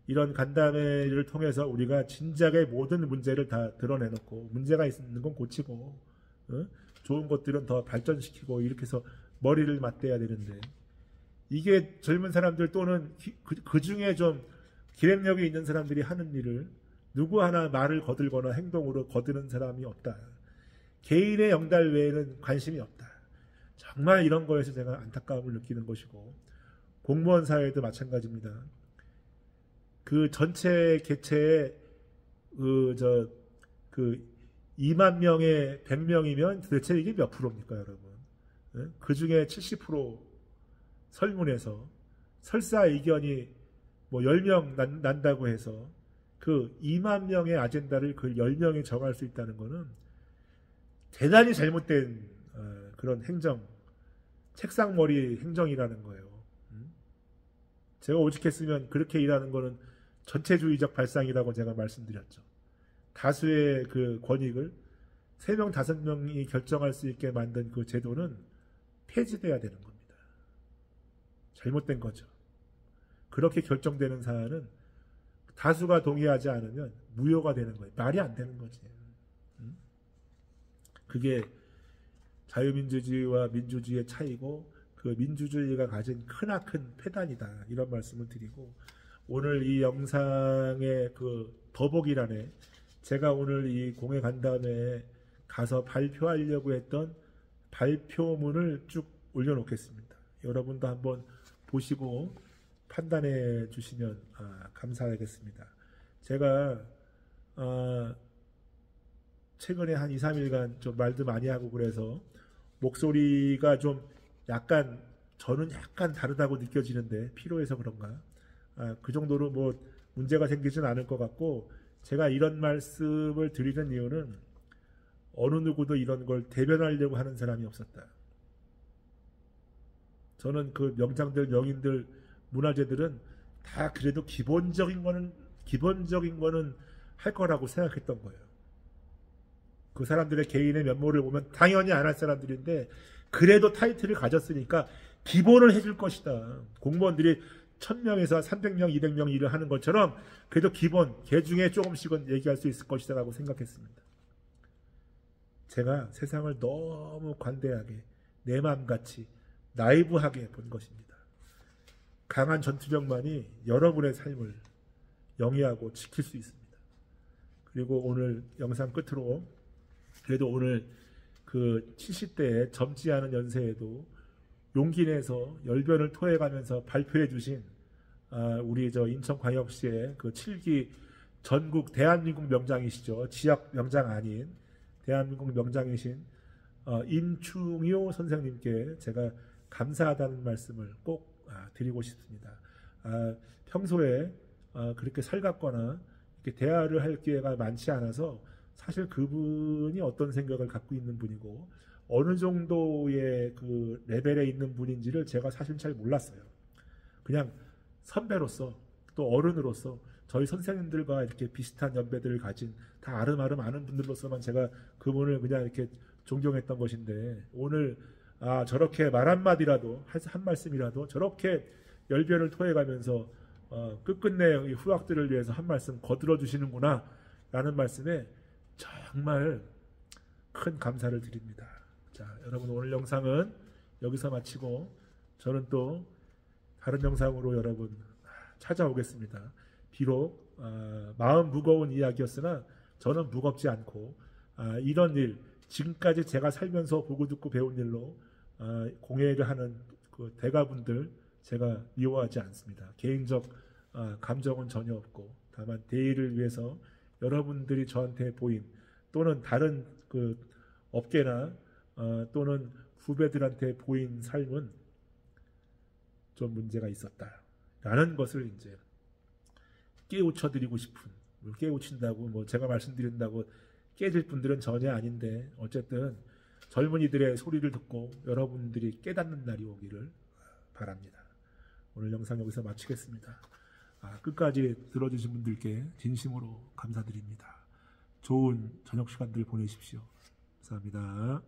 이런 간담회를 통해서 우리가 진작에 모든 문제를 다 드러내놓고, 문제가 있는 건 고치고, 좋은 것들은 더 발전시키고, 이렇게 해서 머리를 맞대야 되는데, 이게 젊은 사람들 또는 그 중에 좀 기획력이 있는 사람들이 하는 일을 누구 하나 말을 거들거나 행동으로 거드는 사람이 없다. 개인의 영달 외에는 관심이 없다. 정말 이런 거에서 제가 안타까움을 느끼는 것이고, 공무원 사회도 마찬가지입니다. 전체 개체의 2만 명에 100명이면 도대체 이게 몇 프로입니까, 여러분? 그 중에 70% 설문에서 설사 의견이 뭐 10명 난다고 해서 2만 명의 아젠다를 10명이 정할 수 있다는 것은 대단히 잘못된 그런 행정, 책상머리 행정이라는 거예요. 제가 오직했으면 그렇게 일하는 거는 전체주의적 발상이라고 제가 말씀드렸죠. 다수의 권익을 3명, 5명이 결정할 수 있게 만든 그 제도는 폐지돼야 되는 겁니다. 잘못된 거죠. 그렇게 결정되는 사안은 다수가 동의하지 않으면 무효가 되는 거예요. 말이 안 되는 거지. 그게 자유민주주의와 민주주의의 차이고 그 민주주의가 가진 크나큰 폐단이다. 이런 말씀을 드리고 오늘 이 영상의 그 더보기란에 제가 오늘 이 공회 간담회에 가서 발표하려고 했던 발표문을 쭉 올려놓겠습니다. 여러분도 한번 보시고 판단해 주시면 감사하겠습니다. 제가 최근에 한 2, 3일간 좀 말도 많이 하고 그래서 목소리가 좀 약간 저는 약간 다르다고 느껴지는데 피로해서 그런가? 그 정도로 뭐 문제가 생기진 않을 것 같고 제가 이런 말씀을 드리는 이유는 어느 누구도 이런 걸 대변하려고 하는 사람이 없었다. 저는 그 명장들, 명인들, 문화재들은 다 그래도 기본적인 거는 할 거라고 생각했던 거예요. 그 사람들의 개인의 면모를 보면 당연히 안 할 사람들인데 그래도 타이틀을 가졌으니까 기본을 해줄 것이다. 공무원들이 1000명에서 300명, 200명 일을 하는 것처럼 그래도 기본, 개 중에 조금씩은 얘기할 수 있을 것이다 라고 생각했습니다. 제가 세상을 너무 관대하게 내 마음같이 나이브하게 본 것입니다. 강한 전투력만이 여러분의 삶을 영위하고 지킬 수 있습니다. 그리고 오늘 영상 끝으로 그래도 오늘 그 70대에 젊지 않은 연세에도 용기 내서 열변을 토해가면서 발표해 주신 우리 저 인천광역시의 그 7기 전국 대한민국 명장이시죠. 지역 명장 아닌 대한민국 명장이신 임충효 선생님께 제가 감사하다는 말씀을 꼭 드리고 싶습니다. 평소에 그렇게 살갑거나 이렇게 대화를 할 기회가 많지 않아서 사실 그분이 어떤 생각을 갖고 있는 분이고 어느 정도의 그 레벨에 있는 분인지를 제가 사실 잘 몰랐어요. 그냥 선배로서 또 어른으로서 저희 선생님들과 이렇게 비슷한 연배들을 가진 다 아름아름 아는 분들로서만 제가 그분을 그냥 이렇게 존경했던 것인데 오늘 저렇게 말 한마디라도 한 말씀이라도 저렇게 열변을 토해가면서 끝끝내 이 후학들을 위해서 한 말씀 거들어 주시는구나 라는 말씀에 정말 큰 감사를 드립니다. 자, 여러분 오늘 영상은 여기서 마치고 저는 또 다른 영상으로 여러분 찾아오겠습니다. 비록 마음 무거운 이야기였으나 저는 무겁지 않고 이런 일 지금까지 제가 살면서 보고 듣고 배운 일로 공예를 하는 그 대가분들 제가 미워하지 않습니다. 개인적 감정은 전혀 없고 다만 대의를 위해서 여러분들이 저한테 보인 또는 다른 그 업계나 또는 후배들한테 보인 삶은 좀 문제가 있었다라는 것을 이제 깨우쳐드리고 싶은 깨우친다고 뭐 제가 말씀드린다고 깨질 분들은 전혀 아닌데 어쨌든 젊은이들의 소리를 듣고 여러분들이 깨닫는 날이 오기를 바랍니다. 오늘 영상 여기서 마치겠습니다. 끝까지 들어주신 분들께 진심으로 감사드립니다. 좋은 저녁 시간들 보내십시오. 감사합니다.